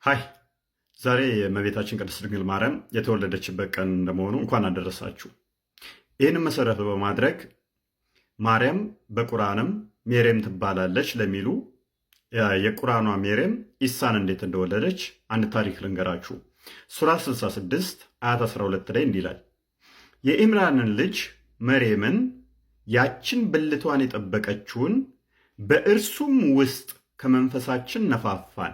ሃይ ዛሬ የእመቤታችን ቅድስት ድንግል ማርያም የተወለደችበት ቀን እንደመሆኑ እንኳን አደረሳችሁ። ይህንን መሰረት በማድረግ ማርያም በቁርአንም ሜሬም ትባላለች ለሚሉ የቁርአኗ ሜሬም ኢሳን እንዴት እንደወለደች አንድ ታሪክ ልንገራችሁ። ሱራ 66 አያት 12 ላይ እንዲህ ይላል፣ የኢምራንን ልጅ መሬምን ያችን ብልቷን የጠበቀችውን በእርሱም ውስጥ ከመንፈሳችን ነፋፋን።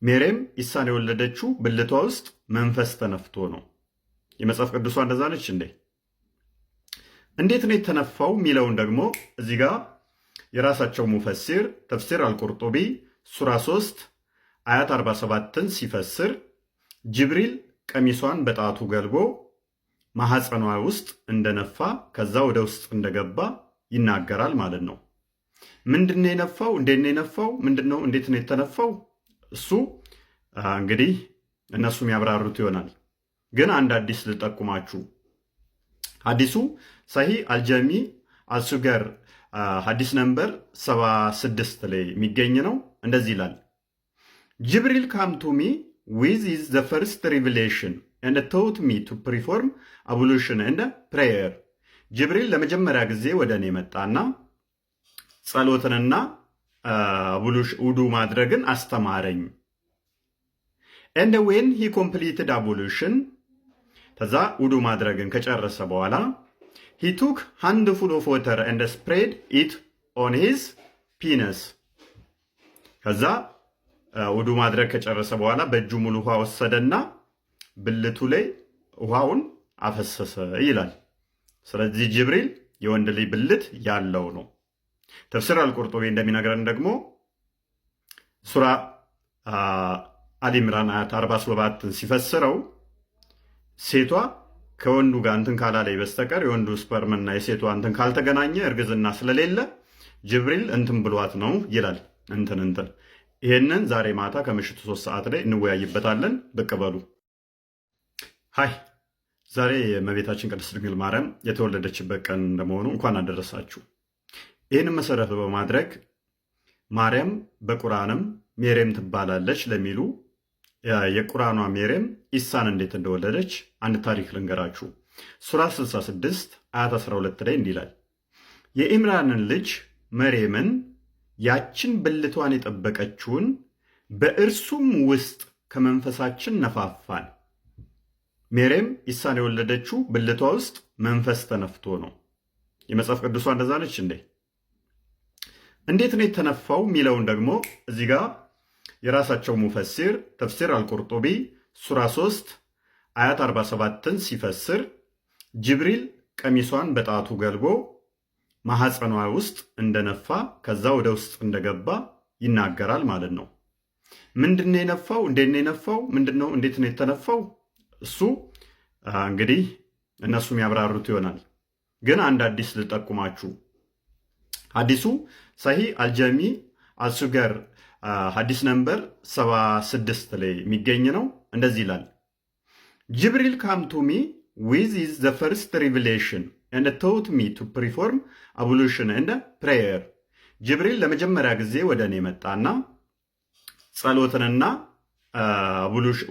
ሜሬም ኢሳን የወለደችው ብልቷ ውስጥ መንፈስ ተነፍቶ ነው። የመጽሐፍ ቅዱሷ እንደዛ ነች እንዴ? እንዴት ነው የተነፋው የሚለውን ደግሞ እዚህ ጋር የራሳቸው ሙፈሲር ተፍሲር አልቁርጡቢ ሱራ 3 አያት 47ን ሲፈስር ጅብሪል ቀሚሷን በጣቱ ገልቦ ማሐፀኗ ውስጥ እንደነፋ ከዛ ወደ ውስጥ እንደገባ ይናገራል ማለት ነው። ምንድነው የነፋው? እንዴት ነው የነፋው? ምንድነው? እንዴት ነው የተነፋው? እሱ እንግዲህ እነሱም ያብራሩት ይሆናል። ግን አንድ አዲስ ልጠቁማችሁ። ሐዲሱ ሰሂህ አልጀሚ አልሱገር ሐዲስ ነምበር 76 ላይ የሚገኝ ነው። እንደዚህ ይላል፣ ጅብሪል ካም ቱ ሚ ዊዝ ኢዝ ዘ ፈርስት ሪቪሌሽን and taught me to perform ablution and prayer። ጅብሪል ለመጀመሪያ ጊዜ ወደ እኔ መጣና ጸሎትንና ውዱ ማድረግን አስተማረኝ። and when he completed ablution ተዛ ውዱ ማድረግን ከጨረሰ በኋላ he took handful of water and spread it on his penis። ከዛ ውዱ ማድረግ ከጨረሰ በኋላ በእጁ ሙሉ ውሃ ወሰደና ብልቱ ላይ ውሃውን አፈሰሰ ይላል። ስለዚህ ጅብሪል የወንድ ልጅ ብልት ያለው ነው። ተፍሲር አልቁርጡቢ እንደሚነግረን ደግሞ ሱራ አሊ ኢምራን አያት 47 ሲፈስረው ሴቷ ከወንዱ ጋር እንትን ካላለች በስተቀር የወንዱ ስፐርምና የሴቷ እንትን ካልተገናኘ እርግዝና ስለሌለ ጅብሪል እንትን ብሏት ነው ይላል። እንትን ይሄንን ዛሬ ማታ ከምሽቱ 3 ሰዓት ላይ እንወያይበታለን። ብቅ በሉ። ሃይ ዛሬ የእመቤታችን ቅድስት ድንግል ማርያም የተወለደችበት ቀን እንደመሆኑ እንኳን አደረሳችሁ። ይህንን መሰረት በማድረግ ማርያም በቁርአንም ሜሬም ትባላለች ለሚሉ የቁርአኗ ሜሬም ኢሳን እንዴት እንደወለደች አንድ ታሪክ ልንገራችሁ። ሱራ 66 አያት 12 ላይ እንዲህ ይላል፣ የኢምራንን ልጅ መሬምን ያችን ብልቷን የጠበቀችውን በእርሱም ውስጥ ከመንፈሳችን ነፋፋን። ሜሬም ኢሳን የወለደችው ብልቷ ውስጥ መንፈስ ተነፍቶ ነው። የመጽሐፍ ቅዱሷ እንደዛ ነች እንዴ? እንዴት ነው የተነፋው የሚለውን ደግሞ እዚህ ጋር የራሳቸው ሙፈሲር ተፍሲር አልቁርጡቢ ሱራ 3 አያት 47ን ሲፈስር ጅብሪል ቀሚሷን በጣቱ ገልቦ ማሐፀኗ ውስጥ እንደነፋ ከዛ ወደ ውስጥ እንደገባ ይናገራል ማለት ነው። ምንድነው የነፋው? እንዴት ነው የነፋው? ምንድነው? እንዴት ነው የተነፋው? እሱ እንግዲህ እነሱም ያብራሩት ይሆናል። ግን አንድ አዲስ ልጠቁማችሁ። ሐዲሱ ሰሂህ አልጀሚ አልሱገር ሐዲስ ነምበር 76 ላይ የሚገኝ ነው። እንደዚህ ይላል፣ ጅብሪል ካም ቱ ሚ ዊዝ ኢዝ ዘ ፈርስት ሪቪሌሽን and taught me to perform ablution and prayer። ጅብሪል ለመጀመሪያ ጊዜ ወደ እኔ መጣና ጸሎትንና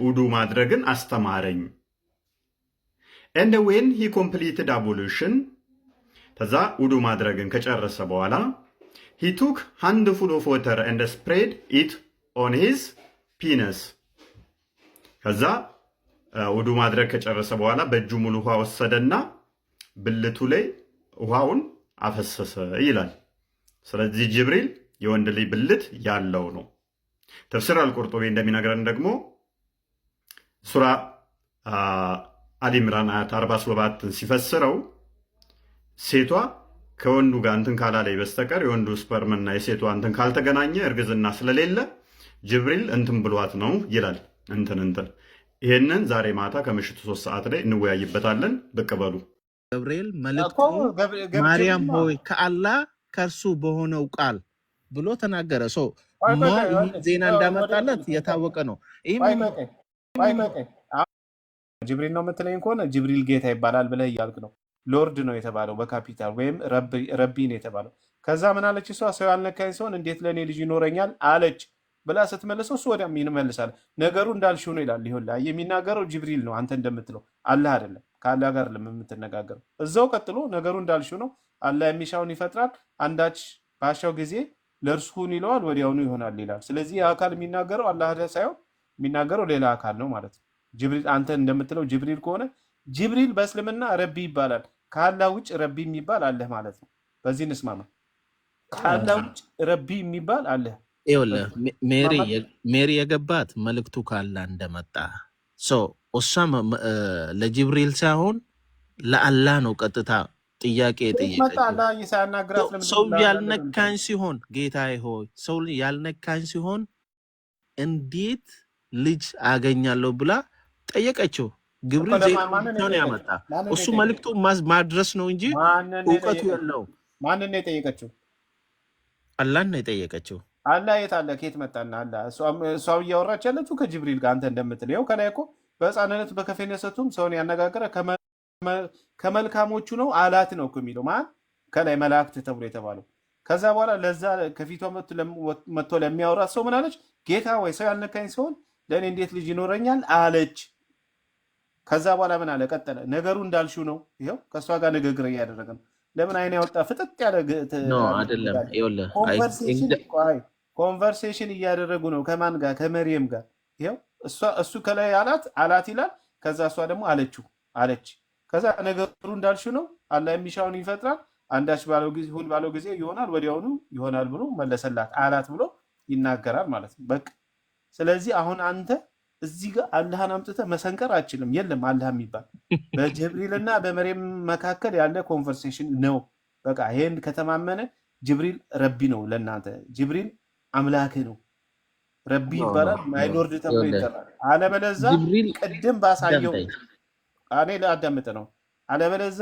ውዱ ማድረግን አስተማረኝ። and when he completed ablution ተዛ ውዱ ማድረግን ከጨረሰ በኋላ he took handful of water and spread it on his penis። ከዛ ውዱ ማድረግ ከጨረሰ በኋላ በእጁ ሙሉ ውሃ ወሰደና ብልቱ ላይ ውሃውን አፈሰሰ ይላል። ስለዚህ ጅብሪል የወንድ ልጅ ብልት ያለው ነው። ተፍሲር አልቁርጡቢ እንደሚነግረን ደግሞ ሱራ አሊ ኢምራን አያት 47 ሲፈስረው ሴቷ ከወንዱ ጋር እንትን ካላለች በስተቀር የወንዱ ስፐርምና የሴቷ እንትን ካልተገናኘ እርግዝና ስለሌለ ጅብሪል እንትን ብሏት ነው ይላል። እንትን ይሄንን ዛሬ ማታ ከምሽቱ 3 ሰዓት ላይ እንወያይበታለን። ብቅ በሉ። ገብርኤል መልእክቱ ማርያም ሆይ ከአላህ ከእርሱ በሆነው ቃል ብሎ ተናገረ። ሰው ዜና እንዳመጣለት የታወቀ ነው። ጅብሪል ነው የምትለኝ ከሆነ ጅብሪል ጌታ ይባላል ብለህ እያልክ ነው። ሎርድ ነው የተባለው በካፒታል ወይም ረቢ ነው የተባለው። ከዛ ምን አለች እሷ? ሰው ያልነካኝ ሲሆን እንዴት ለእኔ ልጅ ይኖረኛል አለች። ብላ ስትመልሰው እሱ ወዲያም ይመልሳል። ነገሩ እንዳልሽው ነው ይላል። ይኸውልህ የሚናገረው ጅብሪል ነው፣ አንተ እንደምትለው አላህ አይደለም። ከአላህ ጋር የምትነጋገረው እዛው ቀጥሎ ነገሩ እንዳልሽው ነው። አላህ የሚሻውን ይፈጥራል፣ አንዳች ባሻው ጊዜ ለእርሱ ሁን ይለዋል፣ ወዲያውኑ ይሆናል ይላል። ስለዚህ የአካል የሚናገረው አላህ ሳይሆን የሚናገረው ሌላ አካል ነው ማለት ነው። ጅብሪል አንተ እንደምትለው ጅብሪል ከሆነ ጅብሪል በእስልምና ረቢ ይባላል። ከአላህ ውጭ ረቢ የሚባል አለህ ማለት ነው። በዚህ እንስማማ። ከአላህ ውጭ ረቢ የሚባል አለህ። ይኸውልህ ሜሪ የገባት መልእክቱ ካላህ እንደመጣ እሷ ለጅብሪል ሳይሆን ለአላህ ነው ቀጥታ ጥያቄ የጠየቀችው። ሰው ያልነካኝ ሲሆን ጌታዬ ሆይ ሰው ያልነካኝ ሲሆን እንዴት ልጅ አገኛለሁ ብላ ጠየቀችው። ግብሪል ዜናውን ያመጣ እሱ መልእክቱ ማድረስ ነው እንጂ እውቀቱ የለውም። ማንን ነው የጠየቀችው? አላህን ነው የጠየቀችው። አላህ የት አለ? ከየት መጣና አላህ? እሷ እያወራች ያለችው ከጅብሪል ጋር አንተ እንደምትለው ይኸው ከላይ እኮ በህፃንነት በከፌነሰቱም ሰውን ያነጋገረ ከመልካሞቹ ነው አላት ነው እኮ የሚለው ማን ከላይ መላእክት ተብሎ የተባለው። ከዛ በኋላ ለዛ ከፊቷ መጥቶ ለሚያወራት ሰው ምን አለች? ጌታ ወይ ሰው ያልነካኝ ሲሆን ለእኔ እንዴት ልጅ ይኖረኛል አለች። ከዛ በኋላ ምን አለ? ቀጠለ። ነገሩ እንዳልሽው ነው። ይኸው ከእሷ ጋር ንግግር እያደረገ ነው። ለምን አይን ያወጣ ፍጥጥ ያለ አይደለም። ኮንቨርሴሽን እያደረጉ ነው። ከማን ጋር? ከመርየም ጋር። ይኸው እሱ ከላይ አላት ይላል። ከዛ እሷ ደግሞ አለችው አለች። ከዛ ነገሩ እንዳልሽው ነው። አላህ የሚሻውን ይፈጥራል፣ አንዳች ባለው ጊዜ ይሆናል፣ ወዲያውኑ ይሆናል ብሎ መለሰላት። አላት ብሎ ይናገራል ማለት ነው። በቃ ስለዚህ አሁን አንተ እዚህ ጋር አላህን አምጥተህ መሰንቀር አችልም። የለም አላህ የሚባል በጅብሪልና በመርየም መካከል ያለ ኮንቨርሴሽን ነው። በቃ ይሄን ከተማመነ ጅብሪል ረቢ ነው ለእናንተ። ጅብሪል አምላክ ነው፣ ረቢ ይባላል። ማይሎርድ ተብሎ ይጠራል። አለበለዛ ቅድም ባሳየው እኔ ለአዳምጥ ነው። አለበለዛ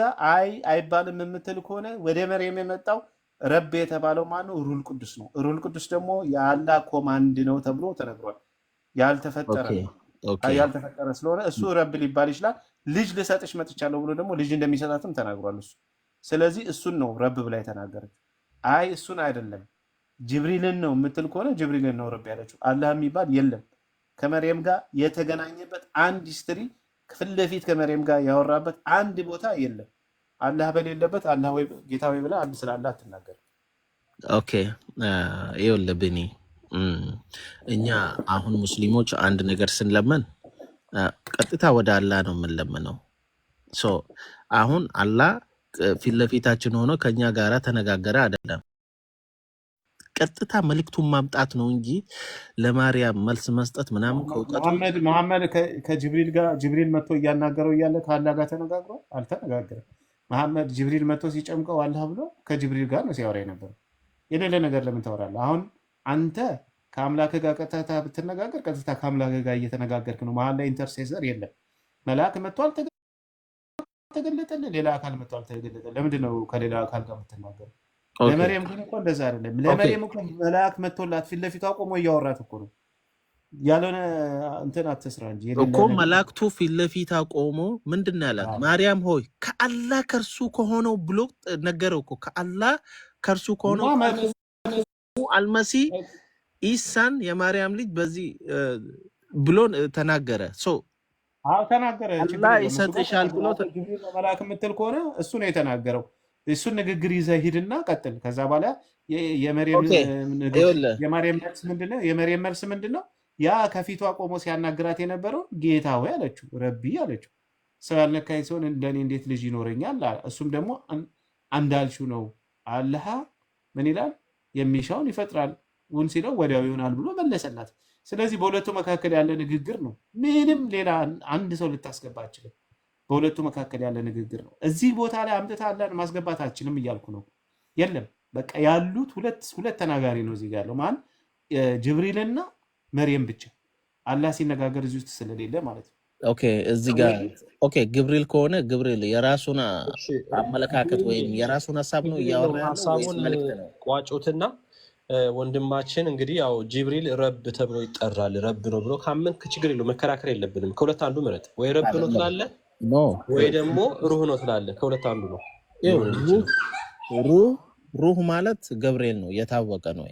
አይባልም የምትል ከሆነ ወደ መርየም የመጣው ረብ የተባለው ማነው? ሩል ቅዱስ ነው። ሩል ቅዱስ ደግሞ የአላህ ኮማንድ ነው ተብሎ ተነግሯል። ያልተፈጠረ ስለሆነ እሱ ረብ ሊባል ይችላል። ልጅ ልሰጥሽ መጥቻለሁ ብሎ ደግሞ ልጅ እንደሚሰጣትም ተናግሯል እሱ። ስለዚህ እሱን ነው ረብ ብላ የተናገረች። እሱን አይደለም ጅብሪልን ነው የምትል ከሆነ ጅብሪልን ነው ረብ ያለችው። አላህ የሚባል የለም። ከመርየም ጋር የተገናኘበት አንድ ሂስትሪ ፊት ለፊት ከመርየም ጋር ያወራበት አንድ ቦታ የለም። አላህ በሌለበት አላህ ወይ ጌታ ወይ ብላ አንድ ስላለ አትናገር። ኦኬ ይኸውልህ ብኒ እኛ አሁን ሙስሊሞች አንድ ነገር ስንለመን ቀጥታ ወደ አላህ ነው የምንለምነው። አሁን አላህ ፊት ለፊታችን ሆኖ ከኛ ጋር ተነጋገረ አይደለም። ቀጥታ መልእክቱን ማምጣት ነው እንጂ ለማርያም መልስ መስጠት ምናምን ከውቀቱ መሐመድ ከጅብሪል ጋር ጅብሪል መጥቶ እያናገረው እያለ ከአላህ ጋር ተነጋግሮ አልተነጋገረም። መሐመድ ጅብሪል መጥቶ ሲጨምቀው አላህ ብሎ ከጅብሪል ጋር ነው ሲያወራ የነበረው። የሌለ ነገር ለምን ታወራለህ? አሁን አንተ ከአምላክ ጋር ቀጥታ ብትነጋገር ቀጥታ ከአምላክ ጋር እየተነጋገርክ ነው። መሀል ላይ ኢንተርሴሰር የለም። መልአክ መጥቶ አልተገለጠልህ፣ ሌላ አካል መጥቶ አልተገለጠልህ። ለምንድን ነው ከሌላ አካል ጋር የምትናገረው? ለመርየም ግን እኮ እንደዛ አይደለም። ለመርየም እኮ መልአክ መጥቶላት ፊት ለፊቷ ቆሞ እያወራት እኮ ነው። ያልሆነ እንትን አትስራ እንጂ እኮ መላእክቱ ፊት ለፊቷ ቆሞ ምንድን ነው ያላት? ማርያም ሆይ ከአላህ ከእርሱ ከሆነው ብሎ ነገረው እኮ። ከአላህ ከእርሱ ከሆነው አልመሲ ኢሳን የማርያም ልጅ በዚህ ብሎ ተናገረ። ተናገረ አላህ ይሰጥሻል ብሎ መልአክ የምትል ከሆነ እሱ ነው የተናገረው። እሱን ንግግር ይዘህ ሂድና ቀጥል። ከዛ በኋላ የመርየም መልስ ምንድን ነው? ያ ከፊቷ ቆሞ ሲያናግራት የነበረው ጌታ ወይ አለችው፣ ረቢ አለችው። ሰው ያልነካኝ ሲሆን እንደኔ እንዴት ልጅ ይኖረኛል? እሱም ደግሞ እንዳልሽው ነው። አላህ ምን ይላል? የሚሻውን ይፈጥራል፣ ውን ሲለው ወዲያው ይሆናል ብሎ መለሰላት። ስለዚህ በሁለቱ መካከል ያለ ንግግር ነው። ምንም ሌላ አንድ ሰው ልታስገባ አችልም። በሁለቱ መካከል ያለ ንግግር ነው። እዚህ ቦታ ላይ አምጥታ አላህን ማስገባት አችልም እያልኩ ነው። የለም በቃ ያሉት ሁለት ተናጋሪ ነው እዚህ ጋር ያለው ማን? ጅብሪልና መርየም ብቻ። አላህ ሲነጋገር እዚህ ውስጥ ስለሌለ ማለት ነው። ኦኬ እዚህ ጋር ኦኬ ግብሪል ከሆነ ግብሪል የራሱን አመለካከት ወይም የራሱን ሀሳብ ነው እያወራ ሀሳቡን ቋጮትና ወንድማችን እንግዲህ ያው ጅብሪል ረብ ተብሎ ይጠራል። ረብ ነው ብሎ ካመን ችግር የለው፣ መከራከር የለብንም። ከሁለት አንዱ ምረጥ። ወይ ረብ ነው ትላለህ ወይ ደግሞ ሩህ ነው ትላለህ። ከሁለት አንዱ ነው። ሩህ ማለት ገብርኤል ነው፣ የታወቀ ነው።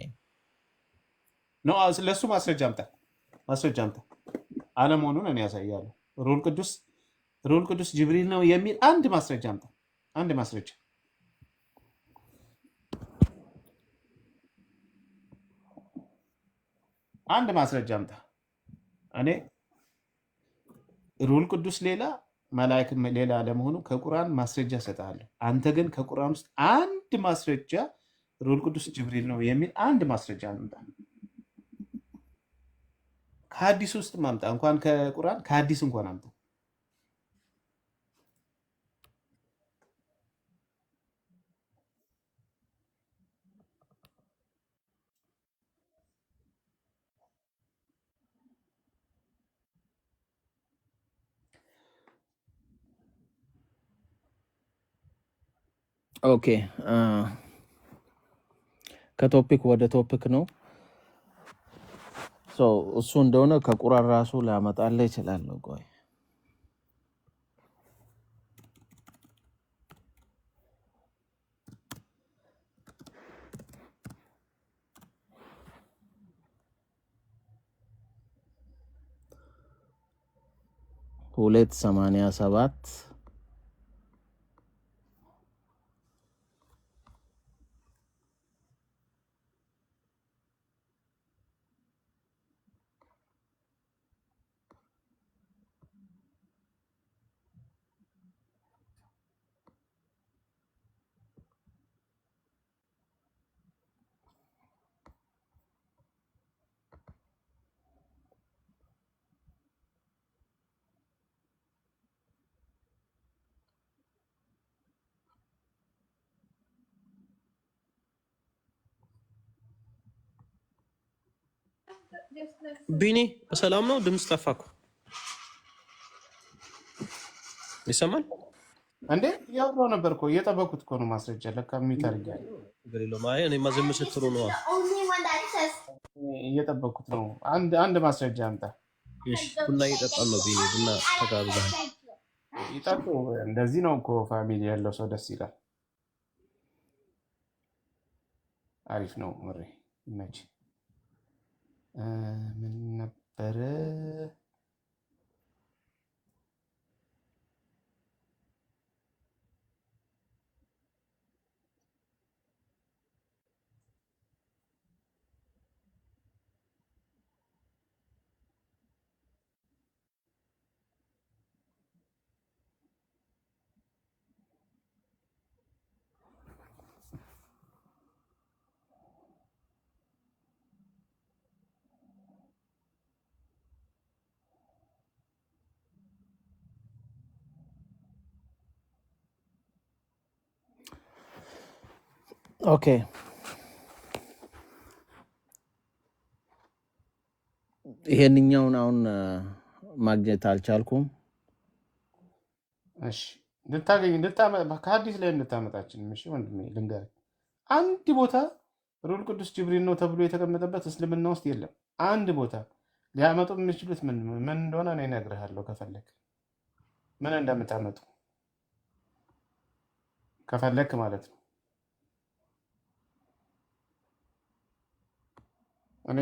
ነው። ለሱ ማስረጃ አምጣ። አለመሆኑን እኔ ያሳያለሁ። ሩል ቅዱስ ጅብሪል ነው የሚል አንድ ማስረጃ አምጣ። አንድ ማስረጃ አምጣ። እኔ ሩል ቅዱስ ሌላ መላእክት ሌላ ለመሆኑ ከቁርአን ማስረጃ እሰጥሃለሁ። አንተ ግን ከቁርአን ውስጥ አንድ ማስረጃ ሩል ቅዱስ ጅብሪል ነው የሚል አንድ ማስረጃ አምጣ። ከሐዲስ ውስጥ ማምጣ፣ እንኳን ከቁርአን ከሐዲስ እንኳን አምጣ። ኦኬ ከቶፒክ ወደ ቶፒክ ነው። እሱ እንደሆነ ከቁርአን ራሱ ላመጣልህ እችላለሁ። ቆይ ሁለት 87 ቢኒ በሰላም ነው? ድምፅ ጠፋኩ። ይሰማል እንዴ? ያወራው ነበር እኮ እየጠበኩት እኮ ነው ማስረጃ። ለካ የሚታርጋል እኔማ ዝም ስትሉ ነው እየጠበኩት ነው። አንድ ማስረጃ አምጣ። ቡና እየጠጣን ነው ቢኒ። ቡና ተጋብዘሃል። ይጠጡ። እንደዚህ ነው እኮ ፋሚሊ ያለው ሰው ደስ ይላል። አሪፍ ነው። ምሬ ይመች። ምን ነበረ? ኦኬ ይሄንኛውን አሁን ማግኘት አልቻልኩም። እሺ ከሐዲስ ላይ እንድታመጣችን። እሺ ወንድሜ ልንገርህ፣ አንድ ቦታ ሩል ቅዱስ ጅብሪል ነው ተብሎ የተቀመጠበት እስልምና ውስጥ የለም። አንድ ቦታ ሊያመጡ የሚችሉት ምን እንደሆነ እኔ እነግርሃለሁ። ከፈለክ ምን እንደምታመጡ ከፈለክ ማለት ነው። እኔ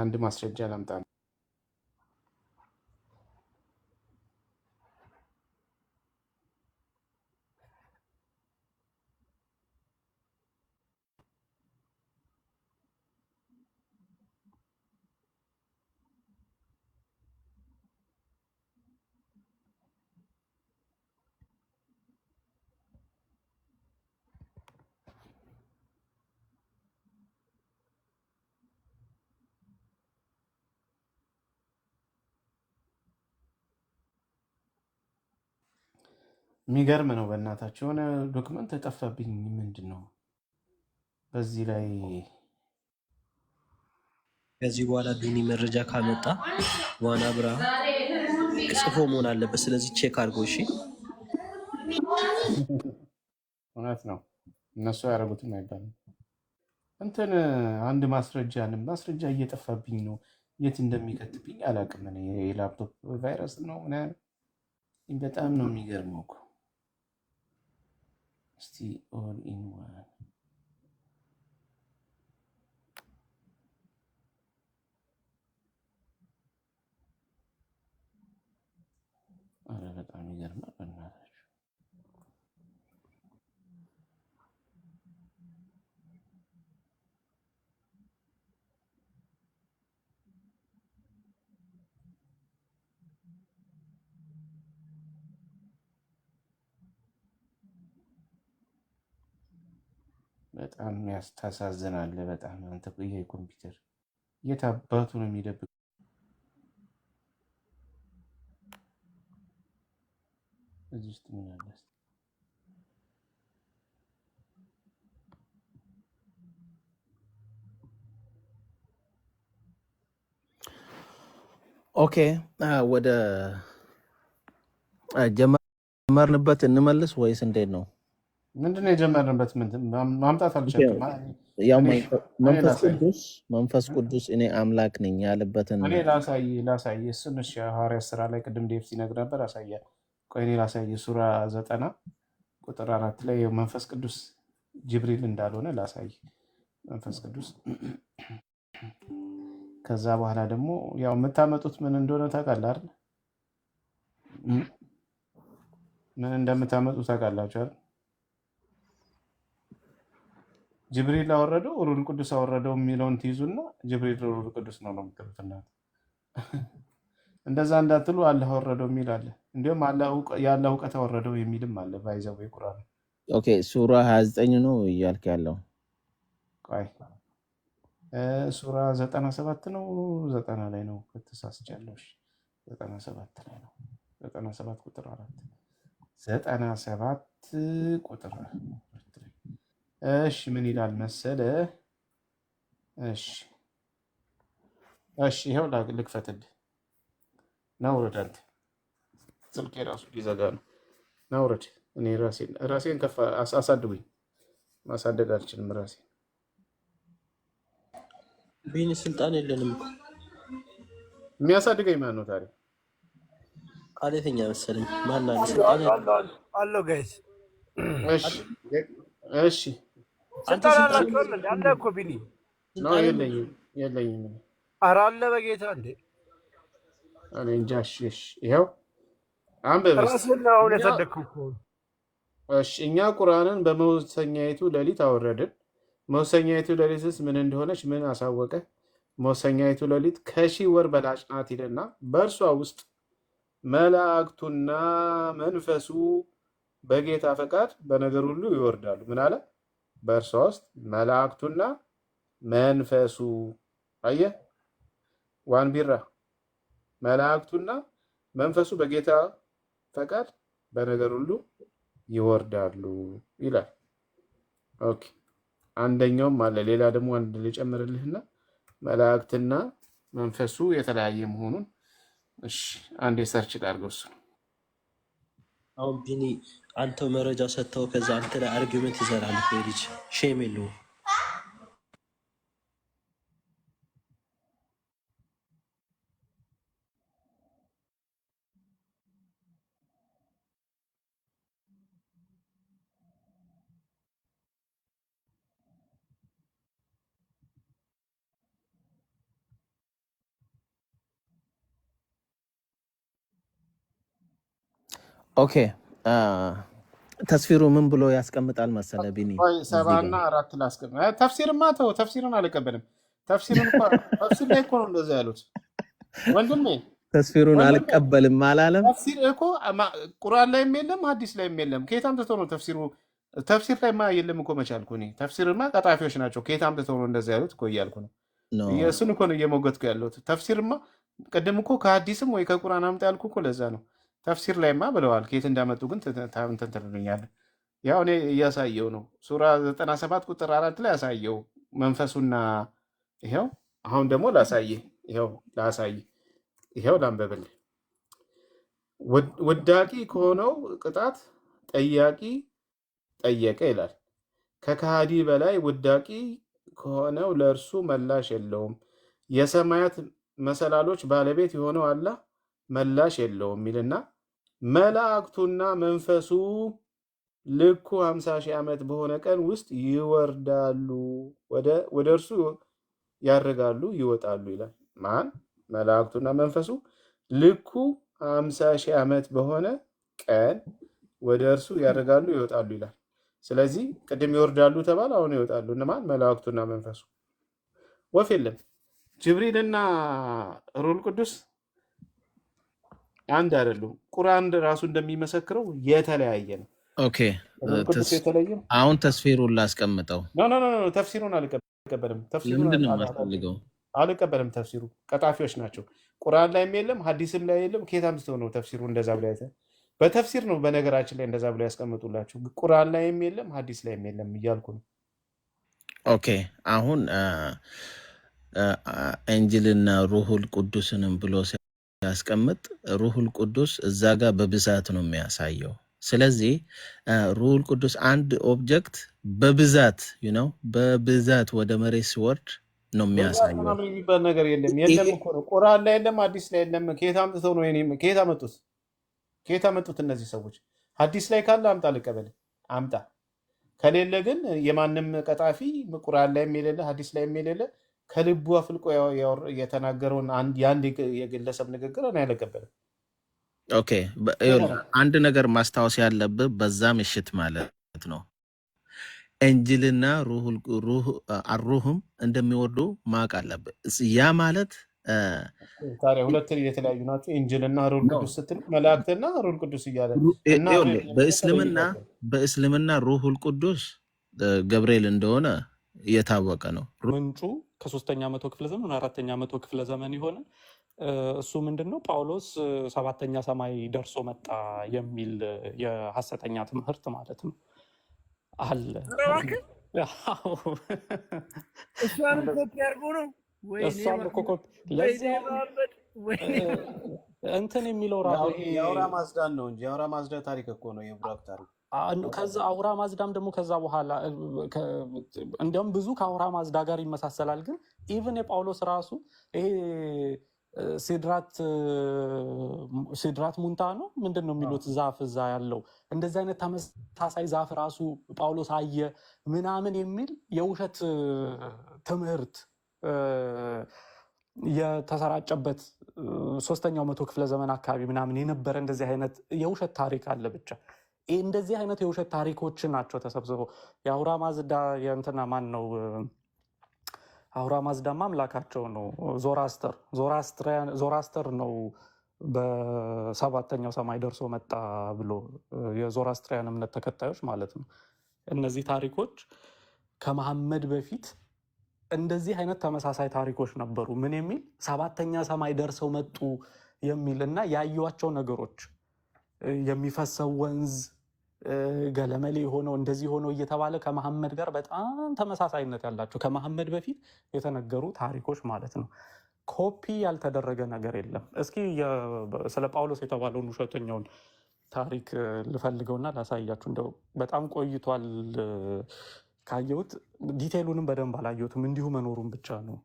አንድ ማስረጃ ላምጣ ነው። የሚገርም ነው። በእናታቸው የሆነ ዶክመንት ጠፋብኝ። ምንድን ነው በዚህ ላይ? ከዚህ በኋላ ቢኒ መረጃ ካመጣ ዋና ብራ ጽፎ መሆን አለበት። ስለዚህ ቼክ አድርገው። እሺ እውነት ነው። እነሱ ያደረጉትም አይባልም። እንትን አንድ ማስረጃ እየጠፋብኝ ነው። የት እንደሚከትብኝ አላውቅም። የላፕቶፕ ቫይረስ ነው ምናምን። በጣም ነው የሚገርመው እኮ። እስቲ ኦል ኢን ዋን በጣም ይገርማል። በእናታችሁ በጣም ያስታሳዝናል። በጣም አንተ ይሄ ኮምፒውተር የት አባቱ ነው የሚደብቅ? እዚህ ውስጥ ምን አለ? ኦኬ ወደ ጀመርንበት እንመልስ ወይስ እንዴት ነው? ምንድነው የጀመርንበት? ማምጣት አልቻልኩም። ያው መንፈስ ቅዱስ እኔ አምላክ ነኝ ያለበትን እኔ ላሳይ እሱን። እሺ ሐዋርያት ሥራ ላይ ቅድም ዴቭ ሲነግር ነበር፣ አሳያል። ቆይ እኔ ላሳይ። ሱራ 90 ቁጥር 4 ላይ መንፈስ ቅዱስ ጅብሪል እንዳልሆነ ላሳይ። መንፈስ ቅዱስ ከዛ በኋላ ደግሞ ያው የምታመጡት ምን እንደሆነ ታውቃለህ አይደል? ምን እንደምታመጡ ታውቃላችሁ አይደል? ጅብሪል አወረደው ሩል ቅዱስ አወረደው የሚለውን ትይዙና ጅብሪል ሩል ቅዱስ ነው ነው የምትሉትና እንደዛ እንዳትሉ አላህ አወረደው የሚል አለ። እንዲሁም የአላህ እውቀት አወረደው የሚልም አለ። ባይዘው ቁርአን ኦኬ ሱራ 29 ነው እያልክ ያለው። ቆይ ሱራ 97 ነው 90 ላይ ነው ከተሳስቻለሁ። 97 ላይ ነው 97 ቁጥር 4 97 ቁጥር 4 ላይ እሺ ምን ይላል መሰለ? እሺ ይኸው ልክፈትልህ ነው። ወረዳንተ ስልኬ ራሱ ሊዘጋ ነው። ናውረድ እኔ ራሴን ከፍ አሳድጉኝ። ማሳደግ አልችልም ራሴን። ቢኒ ስልጣን የለንም እኮ የሚያሳድገኝ ማን ነው ታዲያ? ቃሌተኛ መሰለኝ። ማን አለ ስልጣን አለው? ጋይስ እሺ ስልጣን አላችሁ አለ እኮ ቢኒ ነው። የለኝም። ኧረ አለ በጌታ እንዴ! እኔ እንጃ። እሺ ይኸው አንብብ። ራስህን አሁን የሰደግከው እኮ። እሺ እኛ ቁርአንን በመወሰኛይቱ ሌሊት አወረድን። መወሰኛይቱ ሌሊትስ ምን እንደሆነች ምን አሳወቀ? መወሰኛይቱ ሌሊት ከሺህ ወር በላጭ ናት ይልና በእርሷ ውስጥ መላእክቱና መንፈሱ በጌታ ፈቃድ በነገር ሁሉ ይወርዳሉ። ምን አለ? በእርሷ ውስጥ መላእክቱና መንፈሱ። አየህ ዋን ቢራ መላእክቱና መንፈሱ በጌታ ፈቃድ በነገር ሁሉ ይወርዳሉ ይላል። ኦኬ አንደኛውም አለ። ሌላ ደግሞ አንድ ልጨምርልህና መላእክትና መንፈሱ የተለያየ መሆኑን እሺ አንዴ ሰርች ላድርገው። እሱ አሁን ቢኒ አንተው መረጃ ሰጥተው ከዛ አንተ ላይ አርጊመንት ይዘራል። ልጅ ሼም የለውም። ኦኬ ተስፊሩ ምን ብሎ ያስቀምጣል መሰለ ቢኒ? 74 ላስቀምጥ። ተፍሲርማ ተው፣ ተፍሲርን አልቀበልም። ተፍሲር ላይ እኮ ነው እንደዛ ያሉት ወንድሜ። ተስፊሩን አልቀበልም አላለም። ተፍሲር እኮ ቁርአን ላይም የለም ሐዲስ ላይም የለም። ከየት አምጥተው ነው ተፍሲሩ? ተፍሲር ላይማ የለም እኮ መቻልኩ እኔ። ተፍሲርማ ቀጣፊዎች ናቸው። ከየት አምጥተው ነው እንደዛ ያሉት እኮ እያልኩ ነው። እሱን እኮ ነው እየሞገትኩ ያለሁት። ተፍሲርማ ቅድም እኮ ከሐዲስም ወይ ከቁርአን አምጣ ያልኩ እኮ ለዛ ነው። ተፍሲር ላይማ ብለዋል። ከየት እንዳመጡ ግን እንትን ትልኛለህ። ያው እኔ እያሳየው ነው። ሱራ 97 ቁጥር 4 ላይ ያሳየው መንፈሱና ይኸው። አሁን ደግሞ ይኸው ላንበብልህ። ውዳቂ ከሆነው ቅጣት ጠያቂ ጠየቀ ይላል። ከከሃዲ በላይ ውዳቂ ከሆነው ለእርሱ መላሽ የለውም። የሰማያት መሰላሎች ባለቤት የሆነው አላህ መላሽ የለውም ይልና መላእክቱና መንፈሱ ልኩ 50 ሺህ ዓመት በሆነ ቀን ውስጥ ይወርዳሉ፣ ወደ እርሱ ያርጋሉ፣ ይወጣሉ ይላል። ማን? መላእክቱና መንፈሱ ልኩ 50,000 ዓመት በሆነ ቀን ወደ እርሱ ያደርጋሉ ይወጣሉ ይላል። ስለዚህ ቅድም ይወርዳሉ ተባለ፣ አሁን ይወጣሉ። እነማን? መላእክቱና መንፈሱ። ወፍ የለም። ጅብሪልና ሩል ቅዱስ አንድ አይደሉም። ቁርአን ራሱ እንደሚመሰክረው የተለያየ ነው። ኦኬ ሩል ቅዱስ የተለየ ነው። አሁን ተስፊሩን ላስቀምጠው። ኖ ተፍሲሩን አልቀበልም። ለምንድን ነው የማትፈልገው? አልቀበልም። ተፍሲሩ ቀጣፊዎች ናቸው። ቁርአን ላይም የለም፣ ሀዲስም ላይ የለም። ከየት አምጥተው ነው ተፍሲሩ እንደዛ ብላ አይተህ? በተፍሲር ነው በነገራችን ላይ እንደዛ ብላ ያስቀምጡላችሁ። ቁርአን ላይም የለም፣ ሀዲስ ላይም የለም እያልኩ ነው። ኦኬ አሁን እንጅልና ሩሁል ቅዱስንም ብሎ ሲያስቀምጥ ሩሁል ቅዱስ እዛ ጋር በብዛት ነው የሚያሳየው። ስለዚህ ሩሁል ቅዱስ አንድ ኦብጀክት በብዛት በብዛት ወደ መሬት ሲወርድ ነው የሚያሳየው። የሚባል ነገር የለም። የለም እኮ ነው። ቁርአን ላይ የለም፣ ሀዲስ ላይ የለም። ከየት አምጥተው ነው? ከየት አመጡት እነዚህ ሰዎች? ሀዲስ ላይ ካለ አምጣ፣ ልቀበል፣ አምጣ። ከሌለ ግን የማንም ቀጣፊ ቁርአን ላይም የሌለ ሀዲስ ላይም የሌለ ከልቡ አፍልቆ የተናገረውን የአንድ የግለሰብ ንግግር እኔ አልቀበልም። ኦኬ አንድ ነገር ማስታወስ ያለብህ በዛ ምሽት ማለት ነው እንጅልና ሩህም እንደሚወርዱ ማወቅ አለብህ። ያ ማለት ታዲያ ሁለት የተለያዩ ናቸው። እንጅልና ሩል ቅዱስ ስትል መላእክትና ሩል ቅዱስ እያለ በእስልምና ሩሁል ቅዱስ ገብርኤል እንደሆነ የታወቀ ነው። ምንጩ ከ3ኛ መቶ ክፍለ ዘመን 4ኛ መቶ ክፍለ ዘመን የሆነ እሱ ምንድነው ጳውሎስ 7ኛ ሰማይ ደርሶ መጣ የሚል የሐሰተኛ ትምህርት ማለት ነው አለ። እሷን ኮፒ አድርጎ ነው እንትን የሚለው የአውራ ማዝዳን ነው እንጂ የአውራ ማዝዳ ታሪክ እኮ ነው የቡራክ ታሪክ። ከዛ አውራ ማዝዳም ደግሞ ከዛ በኋላ እንዲያውም ብዙ ከአውራ ማዝዳ ጋር ይመሳሰላል። ግን ኢቭን የጳውሎስ ራሱ ይሄ ሲድራት ሙንታ ነው ምንድን ነው የሚሉት ዛፍ እዛ ያለው እንደዚህ አይነት ተመሳሳይ ዛፍ ራሱ ጳውሎስ አየ ምናምን የሚል የውሸት ትምህርት የተሰራጨበት 3ኛው መቶ ክፍለ ዘመን አካባቢ ምናምን የነበረ እንደዚህ አይነት የውሸት ታሪክ አለ። ብቻ እንደዚህ አይነት የውሸት ታሪኮች ናቸው ተሰብስበው የአውራ ማዝዳ የእንትና ማን ነው አውራ ማዝዳማ አምላካቸው ነው ዞራስተር ነው በ7ኛው ሰማይ ደርሶ መጣ ብሎ የዞራስትሪያን እምነት ተከታዮች ማለት ነው። እነዚህ ታሪኮች ከመሐመድ በፊት እንደዚህ አይነት ተመሳሳይ ታሪኮች ነበሩ። ምን የሚል 7ኛ ሰማይ ደርሰው መጡ የሚል እና ያዩዋቸው ነገሮች የሚፈሰው ወንዝ ገለመሌ ሆነው እንደዚህ ሆነው እየተባለ ከመሐመድ ጋር በጣም ተመሳሳይነት ያላቸው ከመሐመድ በፊት የተነገሩ ታሪኮች ማለት ነው። ኮፒ ያልተደረገ ነገር የለም። እስኪ ስለ ጳውሎስ የተባለውን ውሸተኛውን ታሪክ ልፈልገውና ላሳያችሁ። እንደው በጣም ቆይቷል ካየሁት፣ ዲቴሉንም በደንብ አላየሁትም። እንዲሁ መኖሩን ብቻ ነው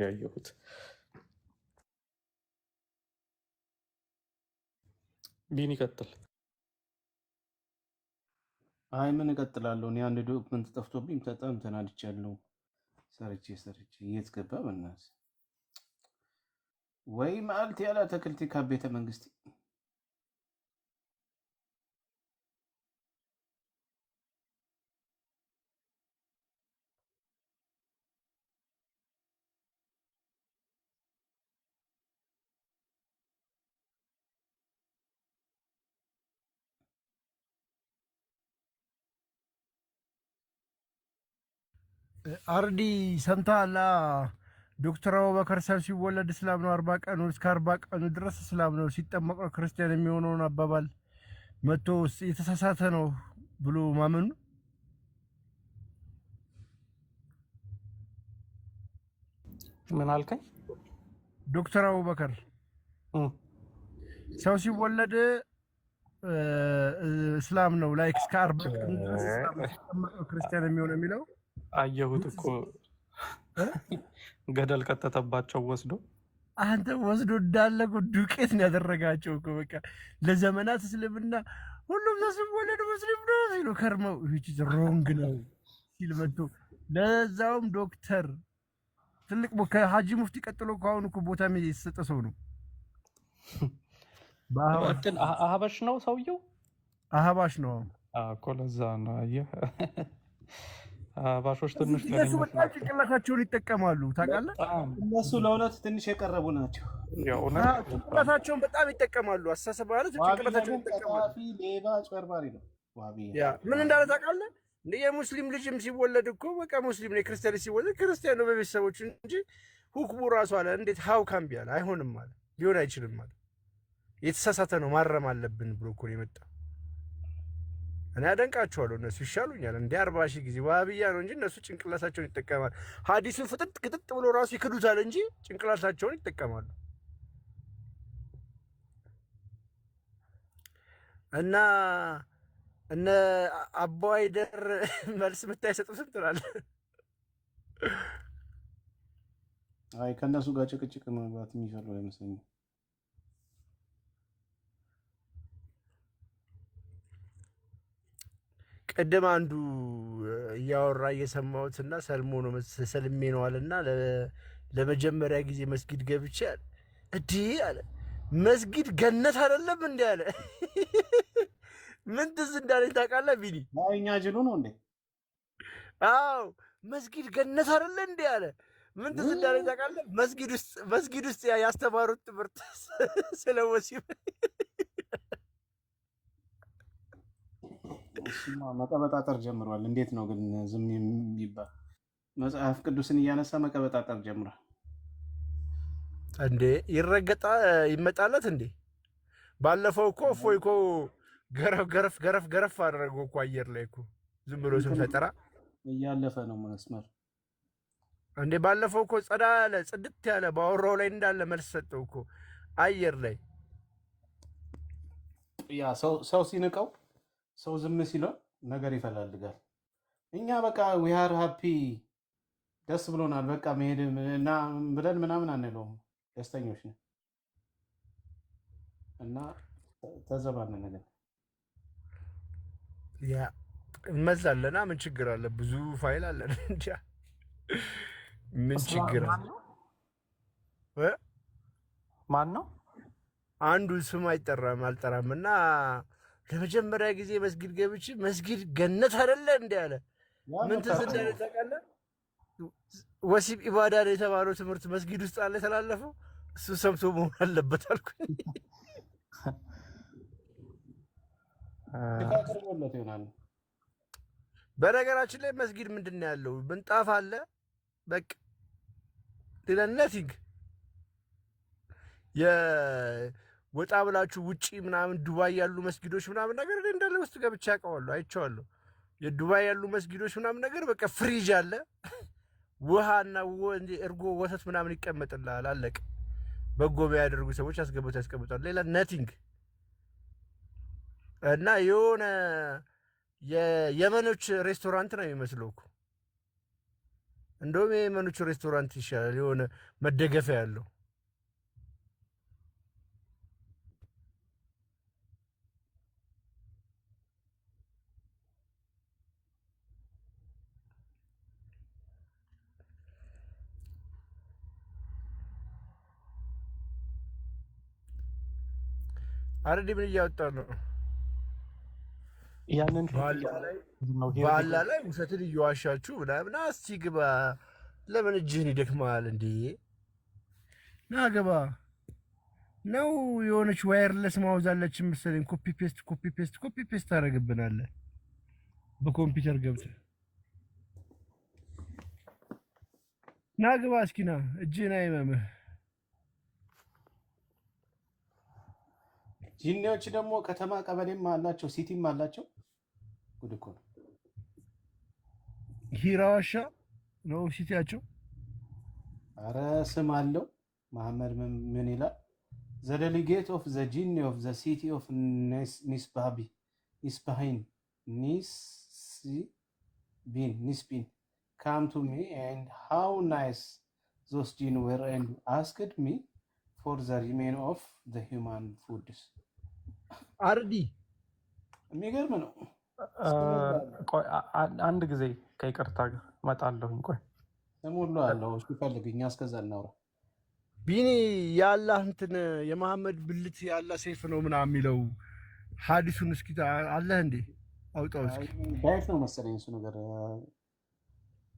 ያየሁት። ቢን ይቀጥል። አይ ምን እቀጥላለሁ? እኔ አንድ ዶክመንት ጠፍቶብኝ በጣም ተናድቻለሁ። ሰርቼ የት ገባ በእናትህ? ወይ መዓልት ያለ አትክልት ከቤተ መንግስት አርዲ ሰምተሃል? ዶክተር አቡበከር ሰው ሲወለድ እስላም ነው 40 ቀኑ እስከ 40 ቀኑ ድረስ እስላም ነው፣ ሲጠመቅ ነው ክርስቲያን የሚሆነውን አባባል መጥቶ የተሳሳተ ነው ብሎ ማመኑ። ምን አልከኝ? ዶክተር አቡበከር ሰው ሲወለድ እስላም ነው ላይክ እስከ 40 ቀኑ ድረስ እስላም ነው፣ ሲጠመቅ ነው ክርስቲያን የሚሆነው የሚለው አየሁት እኮ ገደል ከተተባቸው ወስዶ አንተ ወስዶ እንዳለ ዱቄት ነው ያደረጋቸው እኮ በቃ ለዘመናት እስልምና ሁሉም ሰው ሲወለድ ሙስሊም ነው ሲሉ ከርመው ሮንግ ነው ሲል መጥቶ ለዛውም ዶክተር ትልቅ ከሀጂ ሙፍቲ ቀጥሎ ከአሁን እኮ ቦታ የተሰጠ ሰው ነው። እንትን አህባሽ ነው ሰውየው፣ አህባሽ ነው እኮ ለዛ ነው። አየህ አህባሾች ትንሽ እነሱ በጣም ጭንቅላታቸውን ይጠቀማሉ ታውቃለህ። እነሱ ለእውነት ትንሽ የቀረቡ ናቸው። ጭንቅላታቸውን በጣም ይጠቀማሉ። አስተሳሰብ ማለት ጭንቅላታቸውን ይጠቀማሉ። ሌባ አጭበርባሪ ነው። ምን እንዳለ ታውቃለህ? እንደ የሙስሊም ልጅም ሲወለድ እኮ በቃ ሙስሊም ነው፣ ክርስቲያን ሲወለድ ክርስቲያን ነው በቤተሰቦቹ እንጂ ሁክሙ ራሱ አለ እንዴት ሀው ካምቢ አለ አይሆንም አለ ሊሆን አይችልም አለ። የተሳሳተ ነው ማረም አለብን ብሎ እኮ ነው የመጣው። እኔ አደንቃቸዋለሁ፣ እነሱ ይሻሉኛል። እንደ 40 ሺህ ጊዜ ዋህብያ ነው እንጂ እነሱ ጭንቅላታቸውን ይጠቀማል። ሀዲሱን ፍጥጥ ቅጥጥ ብሎ ራሱ ይክዱታል እንጂ ጭንቅላታቸውን ይጠቀማሉ። እና እነ አቦ አይደር መልስ ምታይ ሰጡትም ትላለህ። አይ ከእነሱ ጋር ጭቅጭቅ መግባት የሚፈልጉ አይመስለኝም። ቅድም አንዱ እያወራ እየሰማሁትና ሰልሞ ነው ሰልሜ ነው አለና ለመጀመሪያ ጊዜ መስጊድ ገብቼ አለ እንዲህ አለ መስጊድ ገነት አይደለም እንዴ አለ። ምን ትዝ እንዳለኝ ታውቃለህ ቢኒ? እኛ ጅሉ ነው እንዴ? አዎ መስጊድ ገነት አይደለ እንዴ አለ። ምን ትዝ እንዳለኝ ታውቃለህ? መስጊድ ውስጥ ያስተማሩት ትምህርት ስለ ወሲብ መቀበጣጠር ጀምሯል። እንዴት ነው ግን ዝም የሚባል? መጽሐፍ ቅዱስን እያነሳ መቀበጣጠር ጀምሯል እንዴ? ይረገጣ ይመጣለት እንዴ? ባለፈው እኮ እፎይ እኮ ገረፍ አደረገው እኮ አየር ላይ እኮ ዝም ብሎ ስም ፈጠራ እያለፈ ነው መስመር እንዴ። ባለፈው እኮ ጸዳ ያለ ጽድት ያለ ባወራው ላይ እንዳለ መልስ ሰጠው እኮ አየር ላይ። ያ ሰው ሲንቀው ሰው ዝም ሲለው ነገር ይፈላልጋል። እኛ በቃ ዊ አር ሃፒ ደስ ብሎናል በቃ መሄድ እና ብለን ምናምን አንለውም፣ ደስተኞች ነን እና ተዘባነ ነገር ያ እንመዛለና ምን ችግር አለ? ብዙ ፋይል አለን እንጂ ምን ችግር አለ? ማን ነው አንዱ ስም አይጠራም አልጠራም እና ለመጀመሪያ ጊዜ መስጊድ ገብቼ መስጊድ ገነት አይደለ እንዴ አለ። ምን ትዝ እንዳለ ታውቃለህ? ወሲብ ኢባዳ ነው የተባለው ትምህርት መስጊድ ውስጥ አለ የተላለፈው። እሱ ሰምቶ መሆን አለበት አልኩኝ። ቅርቦለት ይሆናል። በነገራችን ላይ መስጊድ ምንድን ነው ያለው? ምንጣፍ አለ በቃ ሌላ ነቲንግ። የወጣ ብላችሁ ውጪ ምናምን ዱባይ ያሉ መስጊዶች ምናምን ነገር እንዳለ ውስጥ ገብቼ አውቀዋለሁ፣ አይቼዋለሁ። የዱባይ ያሉ መስጊዶች ምናምን ነገር በቃ ፍሪጅ አለ፣ ውሃና እርጎ ወተት ምናምን ይቀመጥልሃል። አለቀ። በጎ ቢያደርጉ ሰዎች አስገብተው ያስቀምጣሉ። ሌላ ነቲንግ። እና የሆነ የየመኖች ሬስቶራንት ነው የሚመስለው እኮ። እንደውም የየመኖች ሬስቶራንት ይሻላል፣ የሆነ መደገፊያ ያለው። አረዲ ምን እያወጣ ነው? ያንን ባላ ላይ ውሸትን እየዋሻችሁ ምናምን። እስቲ ግባ። ለምን እጅህን ይደክማል እንዴ? ና ግባ ነው። የሆነች ዋየርለስ ማውዝ አለች መሰለኝ። ኮፒ ፔስት ታደርግብናለህ በኮምፒውተር ገብተህ። ና ግባ እስኪ ና። እጅህን አይመምህ። ጂኒዎች ደግሞ ከተማ ቀበሌም አላቸው፣ ሲቲም አላቸው። ጉድ እኮ ነው። ሂራ ዋሻ ነው ሲቲያቸው። አረ ስም አለው። መሐመድ ምን ይላል? ዘ ዴሊጌት ኦፍ ዘ ጂኒ ኦፍ ዘ ሲቲ ኦፍ ኒስቢን ካም ቱ ሚ ኤንድ ሃው ናይስ ዞስ ጂን ዌር ኤንድ አስክድ ሚ ፎር ዘ ሪሜን ኦፍ ዘ ሂውማን ፉድስ። አርዲ የሚገርም ነው። አንድ ጊዜ ከይቅርታ ጋር እመጣለሁኝ። ቆይ ስም ሁሉ አለው። እሺ ፈልግ፣ እኛ እስከዛ እናውራ። ቢኒ የአላህ እንትን የመሐመድ ብልት የአላህ ሰይፍ ነው ምናምን የሚለው ሐዲሱን እስኪ አለህ እንዴ? አውጣው እስኪ። ዳይፍ ነው መሰለኝ እሱ ነገር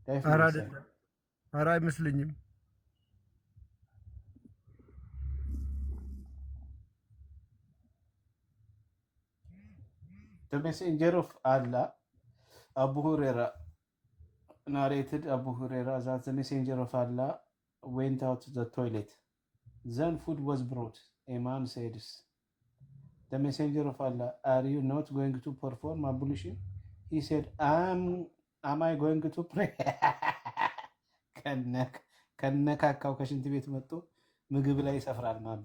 ዳይፍ ነው ኧረ መሰለኝ። አይደለም፣ ኧረ አይመስለኝም። The messenger of Allah, Abu Huraira narrated Abu Huraira that the messenger of Allah went out to the toilet. Then food was brought. A man said, the messenger of Allah, are you not going to perform ablution? He said, am I going to pray? ከነካካው ከሽንት ቤት መጥቶ ምግብ ላይ ይሰፍራል ማሚ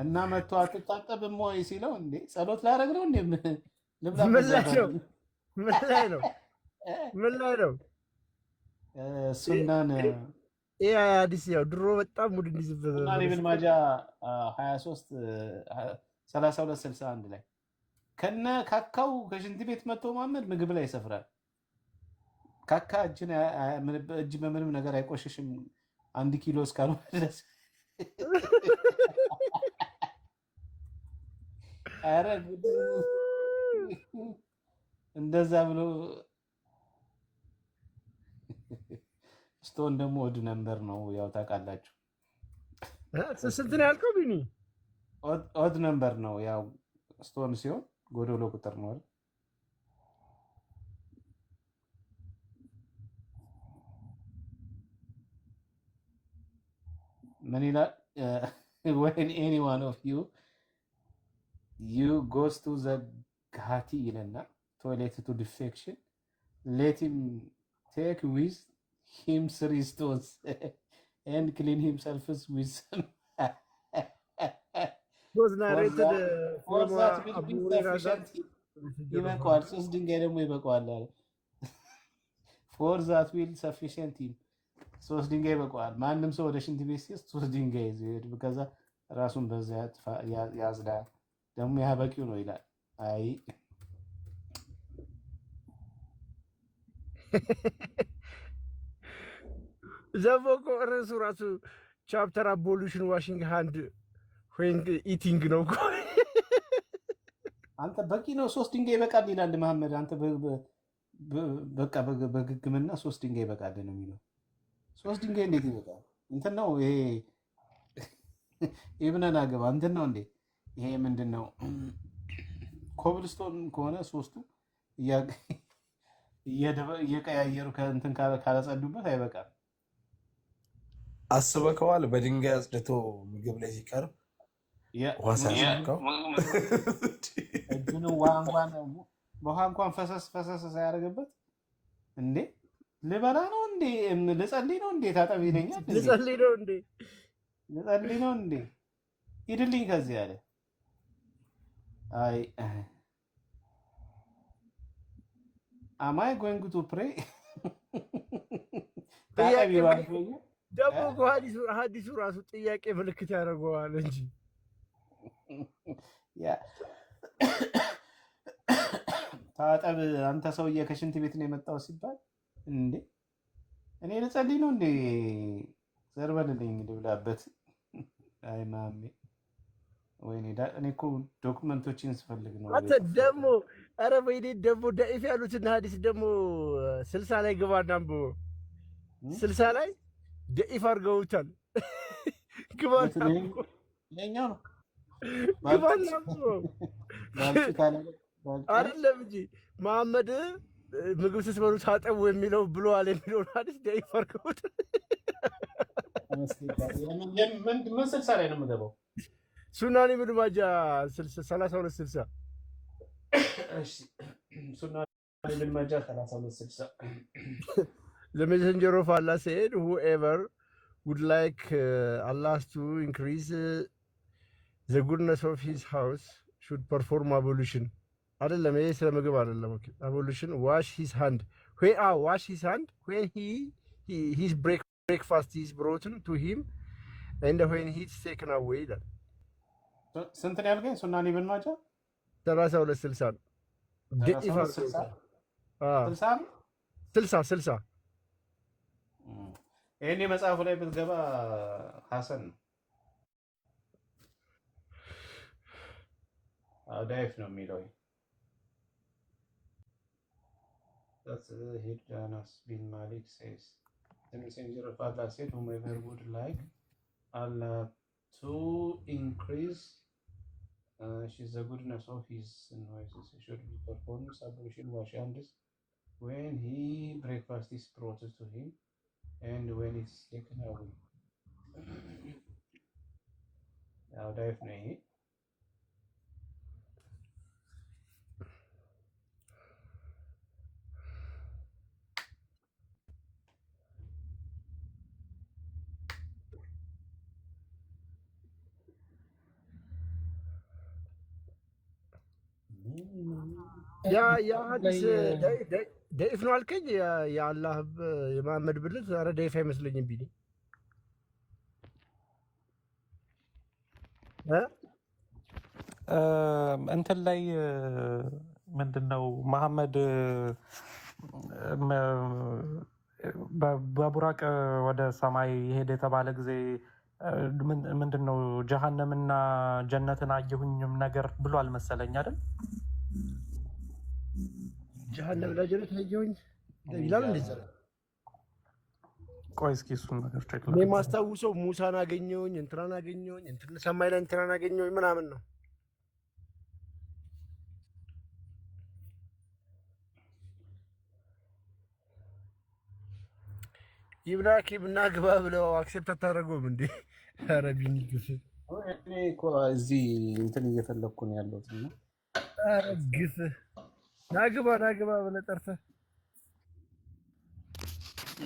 እና መጥቶ አትታጠብም ወይ ሲለው እንዴ ጸሎት ላደርግ ነው እንዴ ልብላ ምን ላይ ነው ሱናን ይሄ ሐዲስ ያው ድሮ በጣም ሙድ እንዲዝበት ሱናን ኢብን ማጃ 23 3261 ላይ ከነ ካካው ከሽንት ቤት መጥቶ ማመድ ምግብ ላይ ይሰፍራል። ካካ እጅ በምንም ነገር አይቆሽሽም 1 ኪሎ እስካልሆነ ድረስ። ኧረ እንደዛ ብሎ ስቶን ደግሞ ኦድ ነምበር ነው ያው ታውቃላችሁ። ስንት ነው ያልከው ቢኒ? ኦድ ነምበር ነው ያው ስቶን ሲሆን ጎዶሎ ቁጥር ነው አይደል? ምን ይላል? when any one of you goes to the ghati ይለና toilet to defection let him take with him 3 stones and clean himself with some was narrated for that will be sufficient. ይበቃዋል። 3 ድንጋይ ደግሞ ይበቃዋል አለ። for that will sufficient him 3 ድንጋይ ይበቃዋል። ማንም ሰው ወደ ሽንት ቤት ሲሄድ 3 ድንጋይ ይዞ ይሄድ ከዛ ራሱን በዛ ያዝዳ ደግሞ ያ በቂው ነው ይላል። አይ ዘቦቆ ርዕሱ ራሱ ቻፕተር አቦሉሽን ዋሽንግ ሃንድ ዌን ኢቲንግ ነው እኮ። አንተ በቂ ነው 3 ድንጋይ ይበቃል ይላል መሐመድ። አንተ በቃ በግግምና 3 ድንጋይ ይበቃል ነው የሚለው። 3 ድንጋይ እንዴት ይበቃል? እንትን ነው ይሄ ኢብነን አገባ እንትን ነው እንዴ? ይሄ ምንድን ነው? ኮብልስቶን ከሆነ 3ቱ እየቀያየሩ ከእንትን ካላጸዱበት አይበቃም። አስበከዋል? በድንጋይ አጽድቶ ምግብ ላይ ሲቀርብ ዋሳው እጁን ውሃ እንኳን ፈሰስ ሳያደርግበት እንዴ ልበላ ነው እንዴ? ልጸልይ ነው እንዴ? ታጠብ ይለኛል። ልጸልይ ነው እንዴ? ሂድልኝ ከዚህ አለ። አይ አማይ ጎይንግ ቱ ፕሬ ደግሞ ሐዲሱ ራሱ ጥያቄ ምልክት ያደርገዋል እንጂ ታጠብ አንተ ሰውዬ ከሽንት ቤት ነው የመጣው ሲባል እንዴ እኔ ልጸልይ ነው እንዴ? ዘርበልልኝ ልብላበት። አይ ማሜ ወይኔ እኔ እኮ ዶክመንቶችን ስፈልግ ነው። አንተ ደግሞ ኧረ ወይኔ ደግሞ ደኢፍ ያሉትን ሐዲስ ደግሞ 60 ላይ ግባና አንብቦ 60 ላይ ደኢፍ አድርገውታል። ግባና ይኸኛው ነው አይደለም እንጂ መሐመድ ምግብ ስትበሉ ታጠቡ የሚለው ብለዋል የሚለውን ሐዲስ ደኢፍ አድርገውታል። ምን 60 ላይ ነው የምገባው? ሱናን ኢብን ማጃ 3260 ሱናን ኢብን ማጃ 3260 The messenger of Allah said, whoever would like Allah to increase the goodness of his house should perform ablution. አይደለም ይሄ ስለ ምግብ አይደለም። ኦኬ ablution wash his hand when his breakfast is brought to him and when he is taken away ይላል። ስንት ነው ያልከኝ? ሱናን ኢብን ማጃ 3260 ደኢፍ 60 ይሄኔ መጽሐፉ ላይ ብትገባ ሐሰን ነው ዳይፍ ነው የሚለው። That's hit Anas bin Malik says. The messenger of Allah said, whomever would like Allah to increase the goodness of his noises, he should be performing ablution, wash hands when he breakfast is brought to him and when it's taken away. Now, definitely. ያ ሐዲስ ደኢፍ ነው አልከኝ። የአላህ የመሐመድ ብልት ኧረ ደኢፍ አይመስለኝም ቢኒ እንትን ላይ ምንድነው መሐመድ በቡራቅ ወደ ሰማይ ሄደ የተባለ ጊዜ ምንድነው ጀሃነምና ጀነትን አየሁኝም ነገር ብሎ አልመሰለኝ አይደል? ጀሃነምና ጀነት አየሁኝ ይላል እንደዛ። ቆይ እስኪ እሱን ነገር ቼክ እኔ የማስታውሰው ሙሳን አገኘሁኝ፣ እንትናን አገኘሁኝ፣ እንትን ሰማይ ላይ እንትናን አገኘሁኝ ምናምን ነው። ይብና ግባ ብለው አክሴፕት አታደርገውም እንዴ? ኧረ ቢኒ ግፍ! እኔ እኮ እዚህ እንትን እየፈለግኩ ነው ያለሁት እና ኧረ ግፍ! ናግባ ብለህ ጠርተህ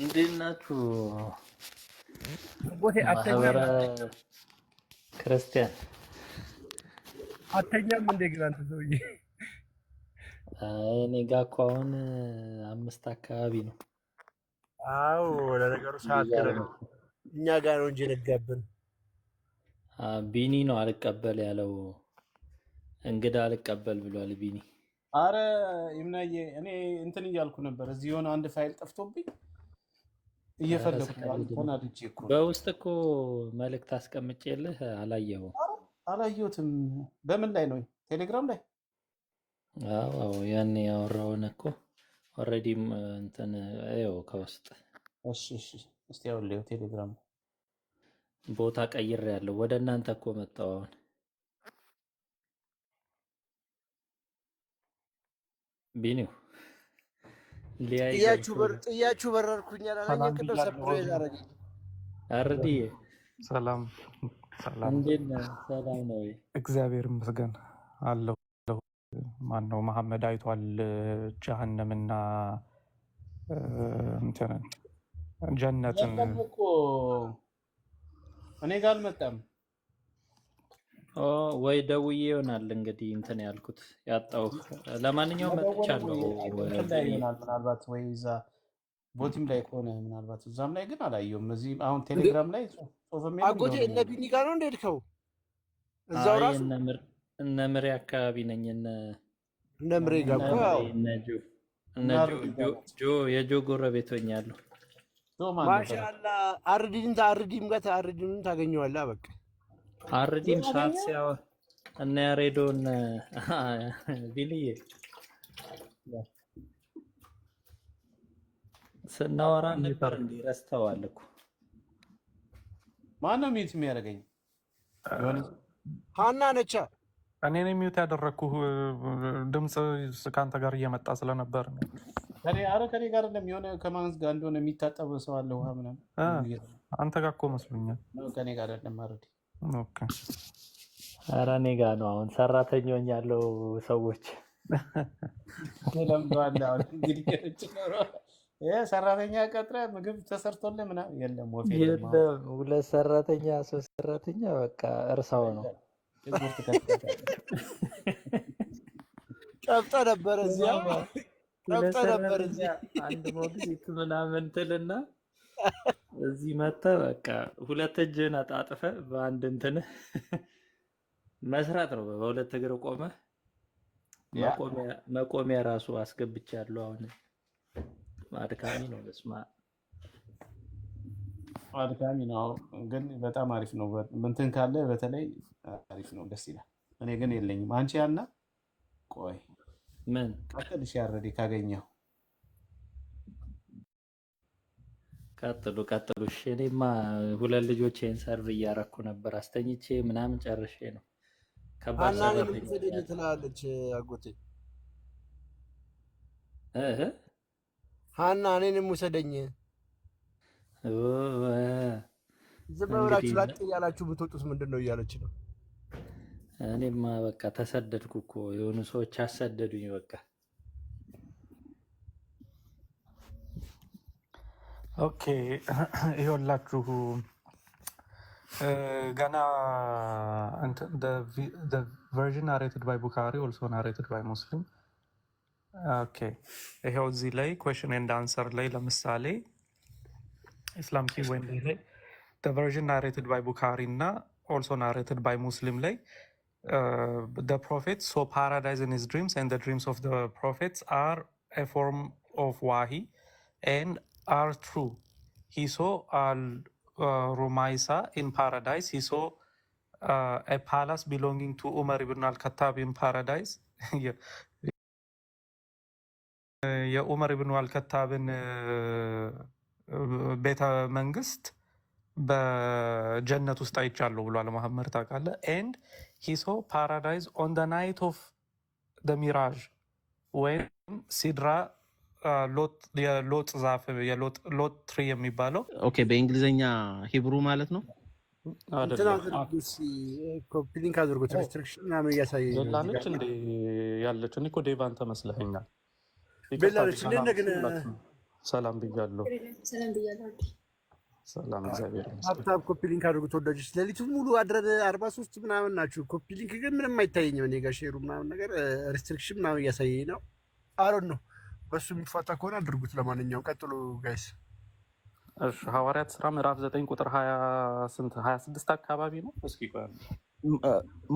እንዴት ናችሁ? ቦቴ ማህበረ ክርስቲያን አተኛም እንዴ? ግን አንተ ሰውዬ እኔ ጋ እኮ አሁን 5 አካባቢ ነው። አዎ ለነገሩ ሰዓት ነው እኛ ጋር ነው እንጂ ነጋብን። ቢኒ ነው አልቀበል ያለው፣ እንግዳ አልቀበል ብሏል ቢኒ። አረ ይምናዬ እኔ እንትን እያልኩ ነበር። እዚህ የሆነ አንድ ፋይል ጠፍቶብኝ እየፈለኩ ተናድጄ እኮ በውስጥ እኮ መልእክት አስቀምጬልህ አላየኸውም? አላየሁትም። በምን ላይ ነው? ቴሌግራም ላይ? አዎ ያኔ ያወራውን እኮ ኦልሬዲ እንትን ይኸው ከውስጥ። እሺ እስቲ ያውልኝ ቴሌግራም ቦታ ቀይሬያለሁ። ወደ እናንተ እኮ መጣሁ አሁን። ቢኒው ጥያችሁ በረርኩኝ አላለኝ። ቅድም ሰርፕራይዝ አደረገኝ። አርዲዬ ሰላም እንዴት ነህ? ሰላም ነው ወይ? እግዚአብሔር ይመስገን አለሁ። ማነው መሐመድ አይቷል ጀሃነምና እንትንን ጀነትን? እኮ እኔ ጋር አልመጣም። ወይ ደውዬ ይሆናል እንግዲህ እንትን ያልኩት ያጣው። ለማንኛውም መጥቻለሁ። ምናልባት ወይ እዛ ቦቲም ላይ ከሆነ ምናልባት እዛም ላይ ግን አላየሁም። እዚህ አሁን ቴሌግራም ላይ አጎቴ እነ ቢኒ ጋር ነው እንደሄድከው? እዛው ራሱ እነ ምሬ አካባቢ ነኝ። እነ ምሬ ጋር ጆ የጆ ጎረቤት ሆኛለሁ። ማሻአላ አርዲም ጋር አርዲም ታገኘዋለህ። በቃ አርዲም ሰዓት ሲያወ እነ ያሬዶን ቢልዬ ስናወራ ነበር እንዴ? ረስተዋል እኮ። ማነው ሚዩት የሚያደርገኝ? ሀና ነቻ። እኔ ነኝ ሚዩት ያደረግኩህ። ድምፅ ከአንተ ጋር እየመጣ ስለነበር ነው። ከኔ ጋር የሆነ ከማንስ ጋር እንደሆነ የሚታጠብ ሰው አለ ውሃ ምናምን። አንተ ጋር እኮ መስሎኛል። ከኔ ጋር አይደለም። አረዲ ኧረ እኔ ጋር ነው። አሁን ሰራተኞኝ ያለው ሰዎች ለምደዋል። እንግዲህ ሰራተኛ ቀጥረ ምግብ ተሰርቶልህ ምናምን የለም። የለም 2 ሰራተኛ 3 ሰራተኛ በቃ እርሳው ነው። ጨብጠ ነበር እዚያ አንድ ሞግዚት ምናምን ትልና እዚህ መተህ በቃ 2 እጅህን አጣጥፈህ በአንድ እንትን መስራት ነው። በ2 እግር ቆመህ መቆሚያ ራሱ አስገብቻለሁ። አሁን አድካሚ ነው። በስመ አብ አድካሚ ነው ግን በጣም አሪፍ ነው። እንትን ካለ በተለይ አሪፍ ነው፣ ደስ ይላል። እኔ ግን የለኝም። አንቺ ያና ቆይ ምን ቀጥልሽ ያረዴ ካገኘው ቀጥሉ ቀጥሉ። እሺ እኔማ ሁለት ልጆቼን ሰርቭ እያረኩ ነበር አስተኝቼ ምናምን ጨርሼ ነው። ከባድ ሀና እኔንም ሰራተኛ ውሰደኝ ያለ ትላለች አጎቴ። እህ ሀና እኔንም ውሰደኝ። ኦ፣ ዝም እንግዲህ ብላችሁ ላጥ እያላችሁ ብትወጡት ምንድን ነው እያለች ነው። እኔማ በቃ ተሰደድኩ እኮ የሆኑ ሰዎች አሰደዱኝ። በቃ ኦኬ ይኸውላችሁ ገና ቨርዥን ናሬትድ ባይ ቡካሪ ኦልሶ ናሬትድ ባይ ሙስሊም። ኦኬ ይኸው እዚህ ላይ ኩዌሽን ኤንድ አንሰር ላይ ለምሳሌ ኢስላም ኪ ወንድ ላይ ቨርዥን ናሬትድ ባይ ቡካሪ እና ኦልሶ ናሬትድ ባይ ሙስሊም ላይ the prophets saw paradise in his dreams and the dreams of the prophets are a form of wahi and are true. He saw Rumaisa in paradise. He saw a palace belonging to Umar ibn al-Khattab in paradise. የኡመር ኢብኑ አልከታብን ቤተ መንግስት በጀነት ውስጥ አይቻለሁ ብሏል መሐመድ ታውቃለህ። ኤንድ ሂ ሶ ፓራዳይዝ ኦን ደ ናይት ኦፍ ደ ሚራጅ ወይም ሲድራ የሎጥ ዛፍ ሎጥ ትሪ የሚባለው ኦኬ፣ በእንግሊዝኛ ሂብሩ ማለት ነው። እንትን አድርጉ ኮፒ ሊንክ አድርጉት። ሪስትሪክሽን ምናምን እያሳየኝ ነው። ሌላነች እንደ ያለች እኔ እኮ ዴቫን ተመስለኸኛል። ቤላነች እንዴት ነህ ግን? ሰላም ብያለሁ። ሰላም ብያለሁ። ሰላም እግዚአብሔር ይመስገን። ሀብታብ ኮፒ ሊንክ አድርጉ ተወዳጆች። ሌሊቱን ሙሉ አድረን 43 ምናምን ናችሁ። ኮፒ ሊንክ ግን ምንም አይታየኝም እኔ ጋር ሼሩ ምናምን ነገር ሪስትሪክሽን ምናምን እያሳየኝ ነው። አሮን ነው በሱ የሚፋታ ከሆነ አድርጉት። ለማንኛውም ቀጥሎ ጋይስ። እሺ ሐዋርያት ስራ ምዕራፍ 9 ቁጥር 26 አካባቢ ነው። እስኪ ቆይ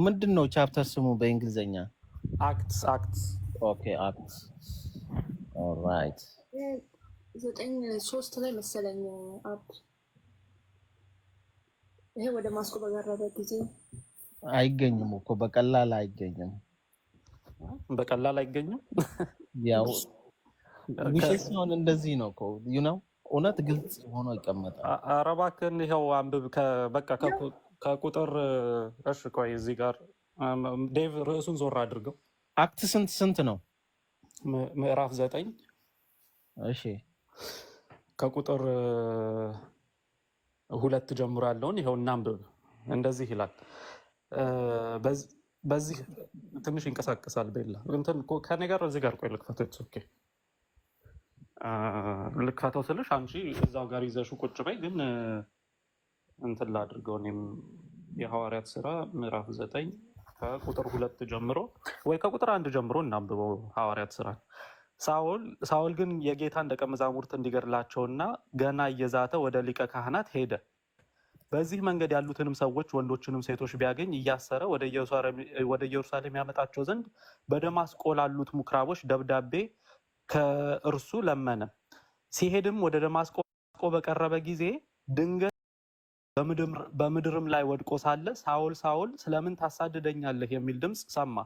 ምንድን ነው ቻፕተር ስሙ በእንግሊዝኛ? አክትስ። ኦኬ አክትስ። ኦልራይት 9:3 ላይ መሰለኝ አብ ይሄ ወደ ማስቆ በቀረበ ጊዜ አይገኝም እኮ በቀላል አይገኝም። በቀላል አይገኝም። ያው ውሸት ሲሆን እንደዚህ ነው እኮ እውነት ግልጽ ሆኖ ይቀመጣል። ኧረ እባክህን ይኸው አንብብ። በቃ ከቁጥር እሺ ቆይ እዚህ ጋር ዴቭ ርዕሱን ዞር አድርገው። አክት ስንት ነው? ምዕራፍ 9 እሺ ከቁጥር 2 ጀምሮ ያለውን ይኸው እናንብብ። እንደዚህ ይላል። በዚህ ትንሽ ይንቀሳቀሳል። ቤላ እንትን ከኔ ጋር እዚህ ጋር ቆይ ልክፈተው። ኦኬ ልክፈተው ስልሽ አንቺ እዛው ጋር ይዘሽው ቁጭ በይ። ግን እንትን ላድርገው እኔም የሐዋርያት ስራ ምዕራፍ 9 ከቁጥር 2 ጀምሮ ወይ ከቁጥር 1 ጀምሮ እናንብበው ሐዋርያት ስራ። ሳውል ግን የጌታን ደቀ መዛሙርት እንዲገድላቸውና ገና እየዛተ ወደ ሊቀ ካህናት ሄደ። በዚህ መንገድ ያሉትንም ሰዎች ወንዶችንም ሴቶች ቢያገኝ እያሰረ ወደ ኢየሩሳሌም ያመጣቸው ዘንድ በደማስቆ ላሉት ምኩራቦች ደብዳቤ ከእርሱ ለመነ። ሲሄድም ወደ ደማስቆ በቀረበ ጊዜ ድንገት በምድርም ላይ ወድቆ ሳለ ሳውል ሳውል ስለምን ታሳድደኛለህ የሚል ድምፅ ሰማ።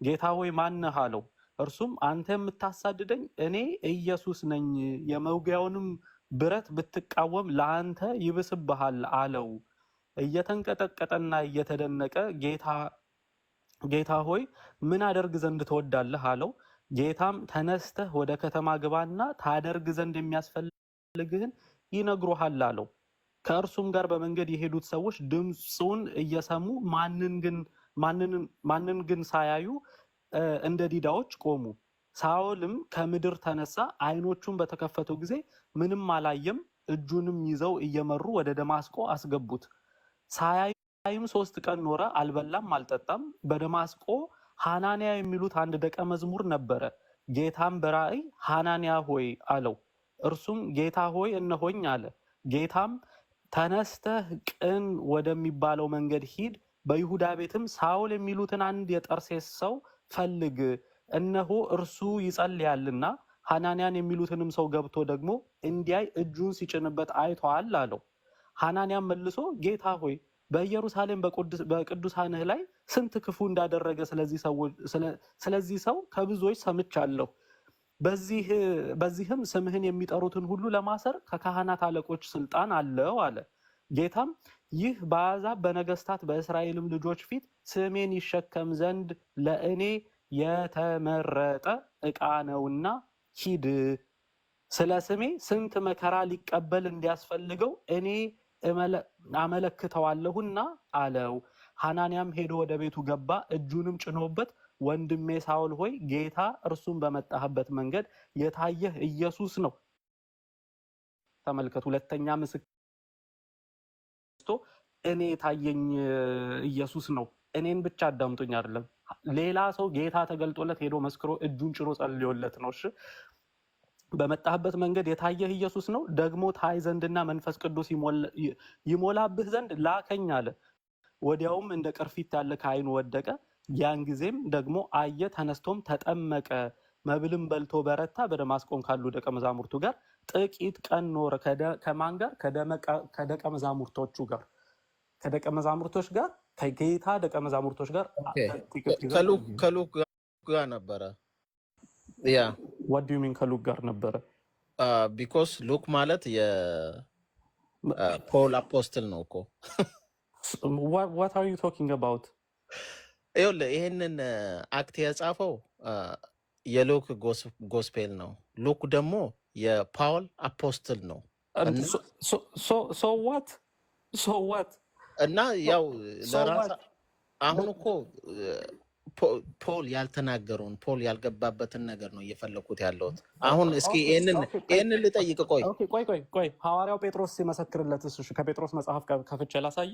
ጌታ ሆይ ማን ነህ አለው። እርሱም አንተ የምታሳድደኝ እኔ ኢየሱስ ነኝ፣ የመውጊያውንም ብረት ብትቃወም ለአንተ ይብስብሃል አለው። እየተንቀጠቀጠና እየተደነቀ ጌታ ሆይ ምን አደርግ ዘንድ ትወዳለህ አለው። ጌታም ተነስተህ ወደ ከተማ ግባና ታደርግ ዘንድ የሚያስፈልግህን ይነግሩሃል አለው። ከእርሱም ጋር በመንገድ የሄዱት ሰዎች ድምፁን እየሰሙ ማንን ግን ሳያዩ እንደ ዲዳዎች ቆሙ። ሳኦልም ከምድር ተነሳ፣ ዓይኖቹን በተከፈቱ ጊዜ ምንም አላየም። እጁንም ይዘው እየመሩ ወደ ደማስቆ አስገቡት። ሳያይም 3 ቀን ኖረ፣ አልበላም አልጠጣም። በደማስቆ ሐናንያ የሚሉት አንድ ደቀ መዝሙር ነበረ። ጌታም በራእይ ሐናንያ ሆይ አለው። እርሱም ጌታ ሆይ እነሆኝ አለ። ጌታም ተነስተህ ቅን ወደሚባለው መንገድ ሂድ፣ በይሁዳ ቤትም ሳኦል የሚሉትን አንድ የጠርሴስ ሰው ፈልግ፣ እነሆ እርሱ ይጸልያልና ሐናንያን የሚሉትንም ሰው ገብቶ ደግሞ እንዲያይ እጁን ሲጭንበት አይቷል አለው። ሐናንያም መልሶ ጌታ ሆይ በኢየሩሳሌም በቅዱሳንህ ላይ ስንት ክፉ እንዳደረገ ስለዚህ ሰው ከብዙዎች ሰምቻለሁ። በዚህም ስምህን የሚጠሩትን ሁሉ ለማሰር ከካህናት አለቆች ስልጣን አለው አለ። ጌታም ይህ በአሕዛብ በነገስታት በእስራኤልም ልጆች ፊት ስሜን ይሸከም ዘንድ ለእኔ የተመረጠ ዕቃ ነውና ሂድ፣ ስለ ስሜ ስንት መከራ ሊቀበል እንዲያስፈልገው እኔ አመለክተዋለሁና አለው። ሐናንያም ሄዶ ወደ ቤቱ ገባ፣ እጁንም ጭኖበት ወንድሜ ሳውል ሆይ ጌታ እርሱም በመጣህበት መንገድ የታየህ ኢየሱስ ነው። ተመልከት፣ ሁለተኛ ምስክር እኔ የታየኝ ኢየሱስ ነው። እኔን ብቻ አዳምጡኝ አይደለም፣ ሌላ ሰው ጌታ ተገልጦለት ሄዶ መስክሮ እጁን ጭኖ ጸልዮለት ነው። እሺ፣ በመጣህበት መንገድ የታየህ ኢየሱስ ነው። ደግሞ ታይ ዘንድና መንፈስ ቅዱስ ይሞላብህ ዘንድ ላከኝ አለ። ወዲያውም እንደ ቅርፊት ያለ ከዓይኑ ወደቀ። ያን ጊዜም ደግሞ አየ፣ ተነስቶም ተጠመቀ። መብልም በልቶ በረታ። በደማስቆም ካሉ ደቀ መዛሙርቱ ጋር ጥቂት ቀን ኖረ። ከማን ጋር? ከደቀ መዛሙርቶቹ ጋር፣ ከደቀ መዛሙርቶች ጋር፣ ከጌታ ደቀ መዛሙርቶች ጋር ከሉክ ጋር ነበረ። ያ what do you mean ከሉክ ጋር ነበረ? ቢኮዝ ሉክ ማለት የፖል አፖስትል ነው እኮ። what are you talking about? ይኸውልህ ይሄንን አክት የጻፈው የሉክ ጎስፔል ነው። ሉክ ደግሞ የፓውል አፖስትል ነው። so what እና ያው ለራስ አሁን እኮ ፖል ያልተናገረውን ፖል ያልገባበትን ነገር ነው እየፈለኩት ያለሁት። አሁን እስኪ ይሄንን ልጠይቅ። ቆይ ሐዋርያው ጴጥሮስ ሲመሰክርለት እሱ ከጴጥሮስ መጽሐፍ ከፍቼ ላሳይ።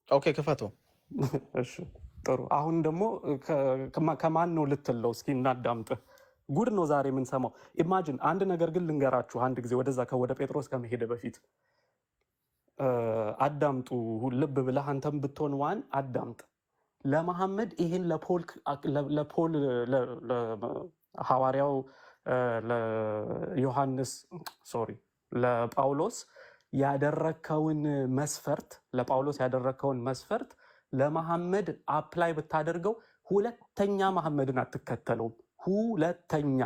ኦኬ ክፈተው። እሺ ጥሩ። አሁን ደግሞ ከማን ነው ልትለው? እስኪ እናዳምጥ። ጉድ ነው ዛሬ የምንሰማው። ኢማጂን አንድ ነገር ግን ልንገራችሁ። አንድ ጊዜ ወደ ጴጥሮስ ከመሄደ በፊት አዳምጡ። ልብ ብለህ አንተም ብትሆን ዋን አዳምጥ። ለመሐመድ ይህን ለፖል ሐዋርያው ለዮሐንስ ለጳውሎስ ያደረከውን መስፈርት ለመሐመድ አፕላይ ብታደርገው ሁለተኛ መሐመድን አትከተለውም። ሁለተኛ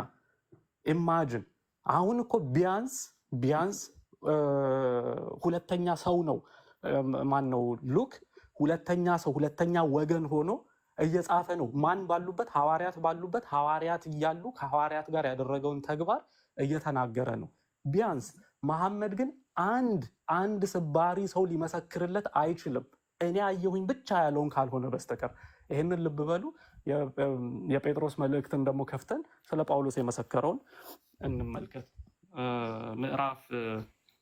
ኢማጅን። አሁን እኮ ቢያንስ ሁለተኛ ሰው ነው። ማን ነው? ሉክ ሁለተኛ ሰው ሁለተኛ ወገን ሆኖ እየጻፈ ነው። ማን ባሉበት? ሐዋርያት ባሉበት። ሐዋርያት እያሉ ከሐዋርያት ጋር ያደረገውን ተግባር እየተናገረ ነው። ቢያንስ መሐመድ ግን አንድ ስባሪ ሰው ሊመሰክርለት አይችልም፣ እኔ አየሁኝ ብቻ ያለውን ካልሆነ በስተቀር። ይህንን ልብ በሉ። የጴጥሮስ መልእክትን ደግሞ ከፍተን ስለ ጳውሎስ የመሰከረውን እንመልከት። ምዕራፍ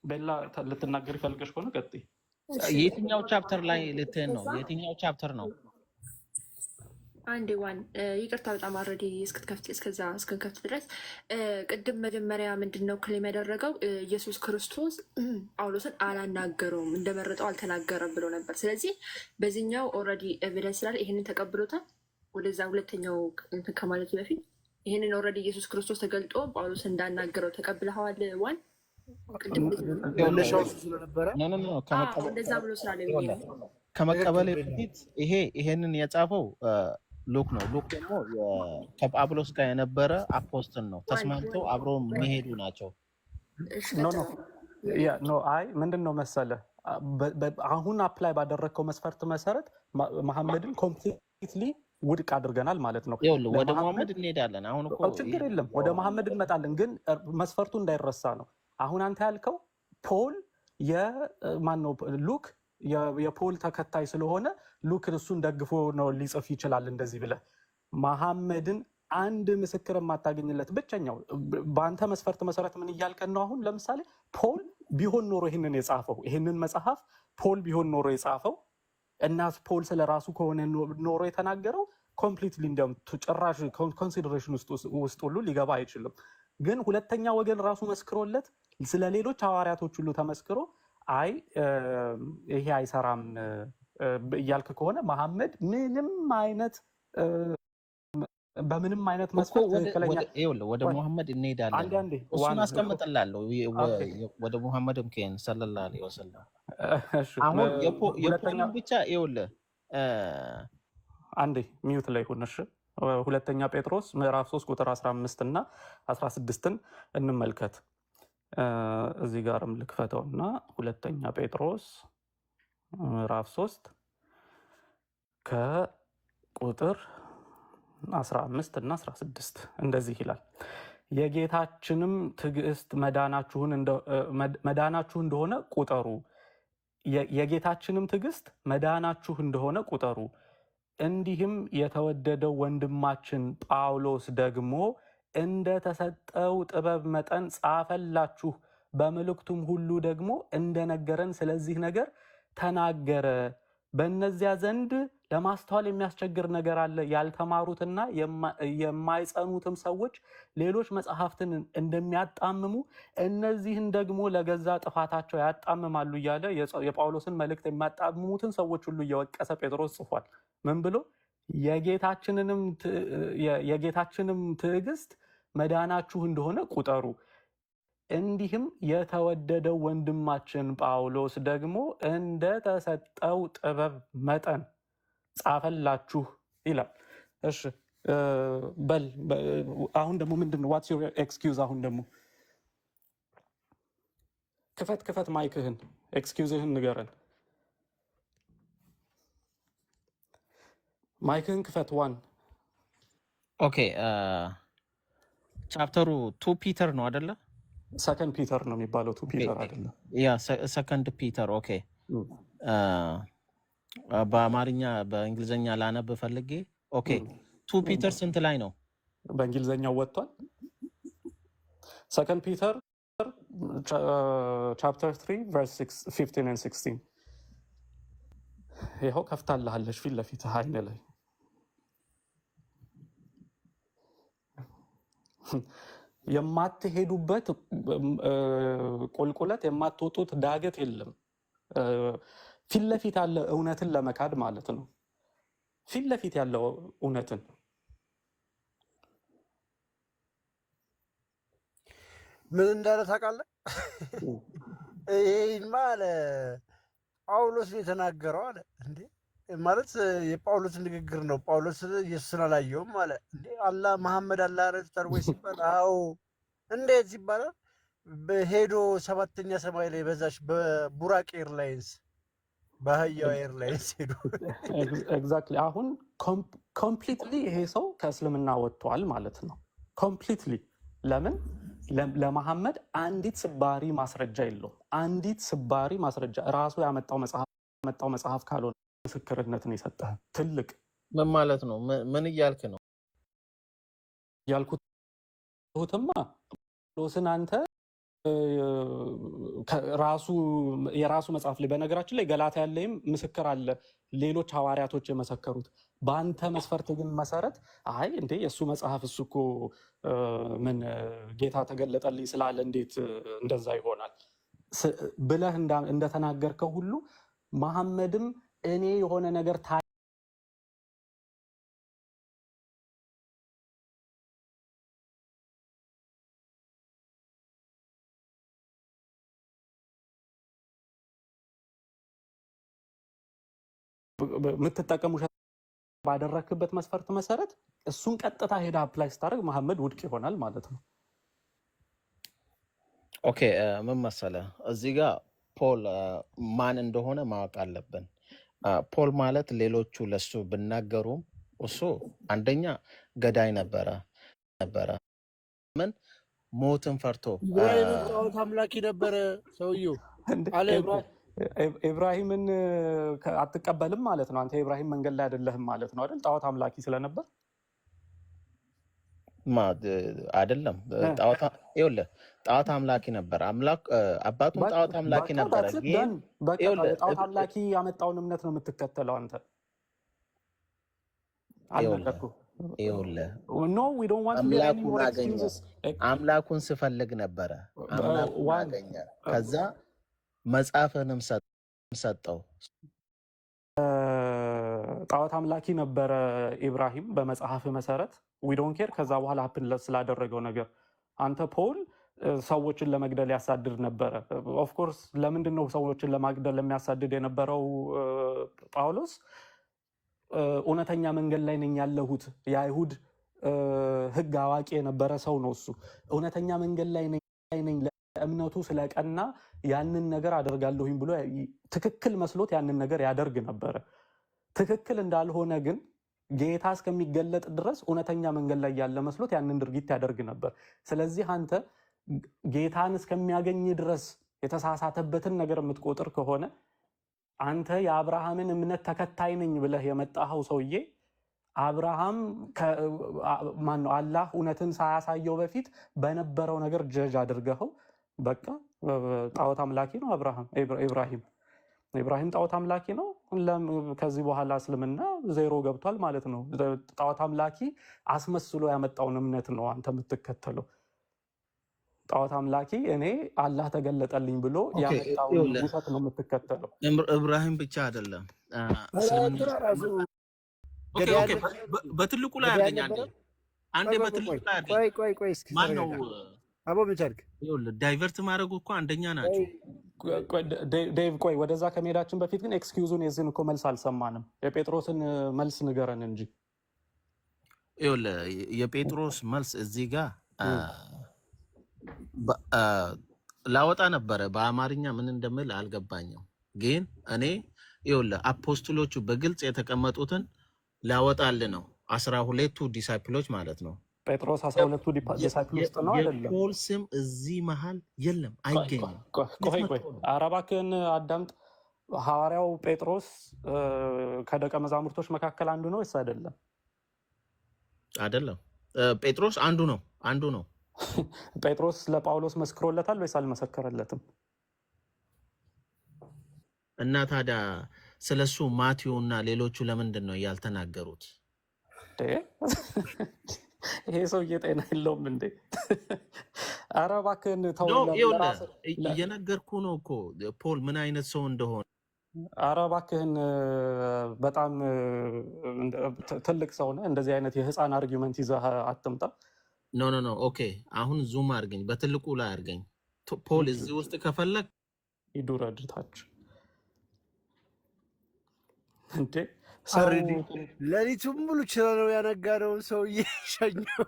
ቤላ ልትናገር ይፈልገሽ ከሆነ ቀጥይ። የትኛው ቻፕተር ላይ ልትሄድ ነው? የትኛው ቻፕተር ነው? አንዴ ዋን ይቅርታ፣ በጣም አልሬዲ እስክንከፍት ድረስ ቅድም መጀመሪያ ምንድን ነው ክሌም ያደረገው? ኢየሱስ ክርስቶስ ጳውሎስን አላናገረውም፣ እንደመረጠው አልተናገረም ብሎ ነበር። ስለዚህ በዚህኛው ኦልሬዲ ኤቪደንስ ስላለ ይህንን ተቀብሎታል። ወደዛ ሁለተኛው እንትን ከማለቱ በፊት ይህንን ኦልሬዲ ኢየሱስ ክርስቶስ ተገልጦ ጳውሎስን እንዳናገረው ተቀብለዋል። ዋን እንደዛ ብሎ ስላለ ከመቀበል በፊት ይሄንን የጻፈው ሉክ ነው። ሉክ ደግሞ ከጳውሎስ ጋር የነበረ አፖስትል ነው። ተስማምተው አብሮ የሚሄዱ ናቸው። አይ ምንድን ነው መሰለህ፣ አሁን አፕላይ ባደረግከው መስፈርት መሰረት መሐመድን ኮምፕሊትሊ ውድቅ አድርገናል ማለት ነው። ወደ መሐመድ እንሄዳለን። አሁን እኮ ችግር የለም፣ ወደ መሐመድ እንመጣለን። ግን መስፈርቱ እንዳይረሳ ነው። አሁን አንተ ያልከው ፖል የማነው? ሉክ የፖል ተከታይ ስለሆነ ሉክን እሱን ደግፎ ነው ሊጽፍ ይችላል እንደዚህ ብለህ። መሐመድን አንድ ምስክር የማታገኝለት ብቸኛው በአንተ መስፈርት መሰረት ምን እያልከን ነው? አሁን ለምሳሌ ፖል ቢሆን ኖሮ ይህንን መጽሐፍ ፖል ቢሆን ኖሮ የጻፈው እና ፖል ስለ ራሱ ከሆነ ኖሮ የተናገረው ኮምፕሊትሊ እንዲያውም ጭራሽ ኮንሲደሬሽን ውስጥ ሁሉ ሊገባ አይችልም። ግን ሁለተኛ ወገን ራሱ መስክሮለት ስለ ሌሎች ሐዋርያቶች ሁሉ ተመስክሮ አይ ይሄ አይሰራም እያልክ ከሆነ መሐመድ ምንም አይነት በምንም አይነት እኮ መስፈርት ትክክለኛ ወደ ሙሐመድ እንሄዳለን። አንዴ እሱን አስቀምጥላለሁ። ወደ ሙሐመድም ከን ሰለላሁ ዐለይሂ ወሰለም አሁን የፖልን ብቻ ይኸውልህ አንዴ ሚዩት ላይ ሆነሽ ሁለተኛ ጴጥሮስ ምዕራፍ 3 ቁጥር 15 እና 16ን እንመልከት። እዚህ ጋርም ልክፈተውና ሁለተኛ ጴጥሮስ ምዕራፍ 3 ከቁጥር 15 እና 16 እንደዚህ ይላል። የጌታችንም ትዕግስት መዳናችሁ እንደሆነ ቁጠሩ። የጌታችንም ትዕግስት መዳናችሁ እንደሆነ ቁጠሩ። እንዲህም የተወደደው ወንድማችን ጳውሎስ ደግሞ እንደተሰጠው ጥበብ መጠን ጻፈላችሁ። በመልእክቱም ሁሉ ደግሞ እንደነገረን ስለዚህ ነገር ተናገረ። በእነዚያ ዘንድ ለማስተዋል የሚያስቸግር ነገር አለ። ያልተማሩትና የማይጸኑትም ሰዎች ሌሎች መጽሐፍትን እንደሚያጣምሙ እነዚህን ደግሞ ለገዛ ጥፋታቸው ያጣምማሉ እያለ የጳውሎስን መልእክት የሚያጣምሙትን ሰዎች ሁሉ እየወቀሰ ጴጥሮስ ጽፏል። ምን ብሎ? የጌታችንም ትዕግስት መዳናችሁ እንደሆነ ቁጠሩ። እንዲህም የተወደደው ወንድማችን ጳውሎስ ደግሞ እንደተሰጠው ጥበብ መጠን ጻፈላችሁ ይላል። እሺ በል አሁን ደግሞ ምንድን ነው? ዋትስ ዮር ኤክስኪውዝ? አሁን ደግሞ ክፈት ማይክህን፣ ኤክስኪውዝህን ንገረን። ማይክህን ክፈት። ዋን ኦኬ። ቻፕተሩ 2 ፒተር ነው አይደለ? ሰከንድ ፒተር ነው የሚባለው፣ 2 ፒተር አይደለም። ያ ሰከንድ ፒተር። ኦኬ። በአማርኛ በእንግሊዝኛ ላነብ ፈልጌ። ኦኬ 2 ፒተር ስንት ላይ ነው? በእንግሊዝኛው ወጥቷል። ሰከንድ ፒተር ቻፕተር 3 ቨርስ 15 and 16 ይኸው ከፍታልሃለች ፊት ለፊት አይነ ላይ የማትሄዱበት ቁልቁለት የማትወጡት ዳገት የለም። ፊት ለፊት ያለ እውነትን ለመካድ ማለት ነው። ፊት ለፊት ያለው እውነትን ምን እንዳለ ታውቃለህ? ይሄማ አለ ጳውሎስ የተናገረው አለ እንዴ ማለት የጳውሎስ ንግግር ነው። ጳውሎስ ኢየሱስን አላየውም አለ እንዴ አላህ መሐመድ አላህ ረድቷል ወይ ሲባል አዎ እንዴት ይባላል? በሄዶ 7ኛ ሰማይ ላይ በዛች በቡራቅ ኤርላይንስ በአህያው ኤርላይንስ ሄዶ ኤግዛክትሊ። አሁን ኮምፕሊትሊ ይሄ ሰው ከእስልምና ወጥቷል ማለት ነው። ኮምፕሊትሊ። ለምን? ለመሐመድ አንዲት ስባሪ ማስረጃ የለውም። አንዲት ስባሪ ማስረጃ ራሱ ያመጣው መጽሐፍ ካልሆነ ምስክርነትን የሰጠህ ትልቅ ምን ማለት ነው? ምን እያልክ ነው? ያልኩትማ ጳውሎስን አንተ የራሱ መጽሐፍ ላይ በነገራችን ላይ ገላትያ ላይም ምስክር አለ፣ ሌሎች ሐዋርያቶች የመሰከሩት። በአንተ መስፈርት ግን መሰረት አይ እንዴ የእሱ መጽሐፍ እሱ እኮ ምን ጌታ ተገለጠልኝ ስላለ እንዴት እንደዛ ይሆናል ብለህ እንደተናገርከው ሁሉ መሐመድም እኔ የሆነ ነገር የምትጠቀሙ ባደረክበት መስፈርት መሰረት እሱን ቀጥታ ሄዳ አፕላይ ስታደርግ መሐመድ ውድቅ ይሆናል ማለት ነው። ኦኬ ምን መሰለህ፣ እዚህ ጋር ፖል ማን እንደሆነ ማወቅ አለብን። ፖል ማለት ሌሎቹ ለሱ ብናገሩም እሱ አንደኛ ገዳይ ነበረ። ምን ሞትን ፈርቶ ኢብራሂም ጣዖት አምላኪ ነበረ ሰውየው አለ። ኢብራሂምን አትቀበልም ማለት ነው። አንተ የኢብራሂም መንገድ ላይ አይደለህም ማለት ነው አይደል? ጣዖት አምላኪ ስለነበር አይደለም። ጣዖት አምላኪ ነበር። አባቱም ጣዖት አምላኪ ነበረ። ግን ጣዖት አምላኪ ያመጣውን እምነት ነው የምትከተለው አንተ። አምላኩን ስፈልግ ነበረ። አምላኩን አገኘ። ከዛ መጽሐፍንም ሰጠው። ጣዖት አምላኪ ነበረ ኢብራሂም በመጽሐፍ መሰረት ዊዶን ኬር ከዛ በኋላ ሀፕን ስላደረገው ነገር አንተ ፖል ሰዎችን ለመግደል ያሳድድ ነበረ። ኦፍኮርስ ለምንድን ነው ሰዎችን ለማግደል የሚያሳድድ የነበረው ጳውሎስ? እውነተኛ መንገድ ላይ ነኝ ያለሁት የአይሁድ ሕግ አዋቂ የነበረ ሰው ነው እሱ። እውነተኛ መንገድ ላይ ነኝ ለእምነቱ ስለቀና ያንን ነገር አደርጋለሁኝ ብሎ ትክክል መስሎት ያንን ነገር ያደርግ ነበረ። ትክክል እንዳልሆነ ግን ጌታ እስከሚገለጥ ድረስ እውነተኛ መንገድ ላይ ያለ መስሎት ያንን ድርጊት ያደርግ ነበር። ስለዚህ አንተ ጌታን እስከሚያገኝ ድረስ የተሳሳተበትን ነገር የምትቆጥር ከሆነ አንተ የአብርሃምን እምነት ተከታይ ነኝ ብለህ የመጣኸው ሰውዬ አብርሃም ማነው አላህ እውነትን ሳያሳየው በፊት በነበረው ነገር ጀጅ አድርገኸው በቃ ጣዖት አምላኪ ነው ኢብራሂም ጣዖት አምላኪ ነው። ከዚህ በኋላ እስልምና ዜሮ ገብቷል ማለት ነው። ጣዖት አምላኪ አስመስሎ ያመጣውን እምነት ነው አንተ የምትከተለው። ጣዖት አምላኪ እኔ አላህ ተገለጠልኝ ብሎ ያመጣውን ውሸት ነው የምትከተለው። ኢብራሂም ብቻ አይደለም በትልቁ ላይ ያገኛል። አንዴ በትልቁ ላይ ያገኛል። ቆይ ማነው አቦ ምቻልክ ዳይቨርት ማድረጉ እኮ አንደኛ ናቸው። ዴቭ ቆይ ወደዛ ከመሄዳችን በፊት ግን ኤክስኪውዙን የዚህን እኮ መልስ አልሰማንም። የጴጥሮስን መልስ ንገረን እንጂ። የጴጥሮስ መልስ እዚህ ጋር ላወጣ ነበረ በአማርኛ ምን እንደምል አልገባኝም። ግን እኔ አፖስቶሎቹ በግልጽ የተቀመጡትን ላወጣል ነው 12ቱ ዲሳይፕሎች ማለት ነው። ጴጥሮስ 12ቱ ዲሳይፕል ውስጥ ነው አይደለም? የፖል ስም እዚህ መሃል የለም፣ አይገኝም። ቆይ ኧረ እባክህን አዳምጥ። ሐዋርያው ጴጥሮስ ከደቀ መዛሙርቶች መካከል አንዱ ነው ወይስ አይደለም? አይደለም። ጴጥሮስ አንዱ ነው። ጴጥሮስ ለጳውሎስ መስክሮለታል ወይስ አልመሰከረለትም? እና ታዲያ ስለሱ ማቴዎ እና ሌሎቹ ለምንድን ነው ያልተናገሩት? ይሄ ሰውዬ ጤና የለውም እንዴ? ኧረ እባክህን ተው። እየነገርኩ ነው እኮ ፖል ምን አይነት ሰው እንደሆነ። ኧረ እባክህን በጣም ትልቅ ሰው ነህ። እንደዚህ አይነት የህፃን አርጊመንት ይዘህ አትምጣ። ኖ ኦኬ። አሁን ዙም አድርገኝ፣ በትልቁ ላይ አድርገኝ። ፖል እዚህ ውስጥ ከፈለግ ይዱረድ ታች እንዴ። ሌሊቱን ሙሉ ችለነው ያነጋነውን ሰውዬ ሸኘው።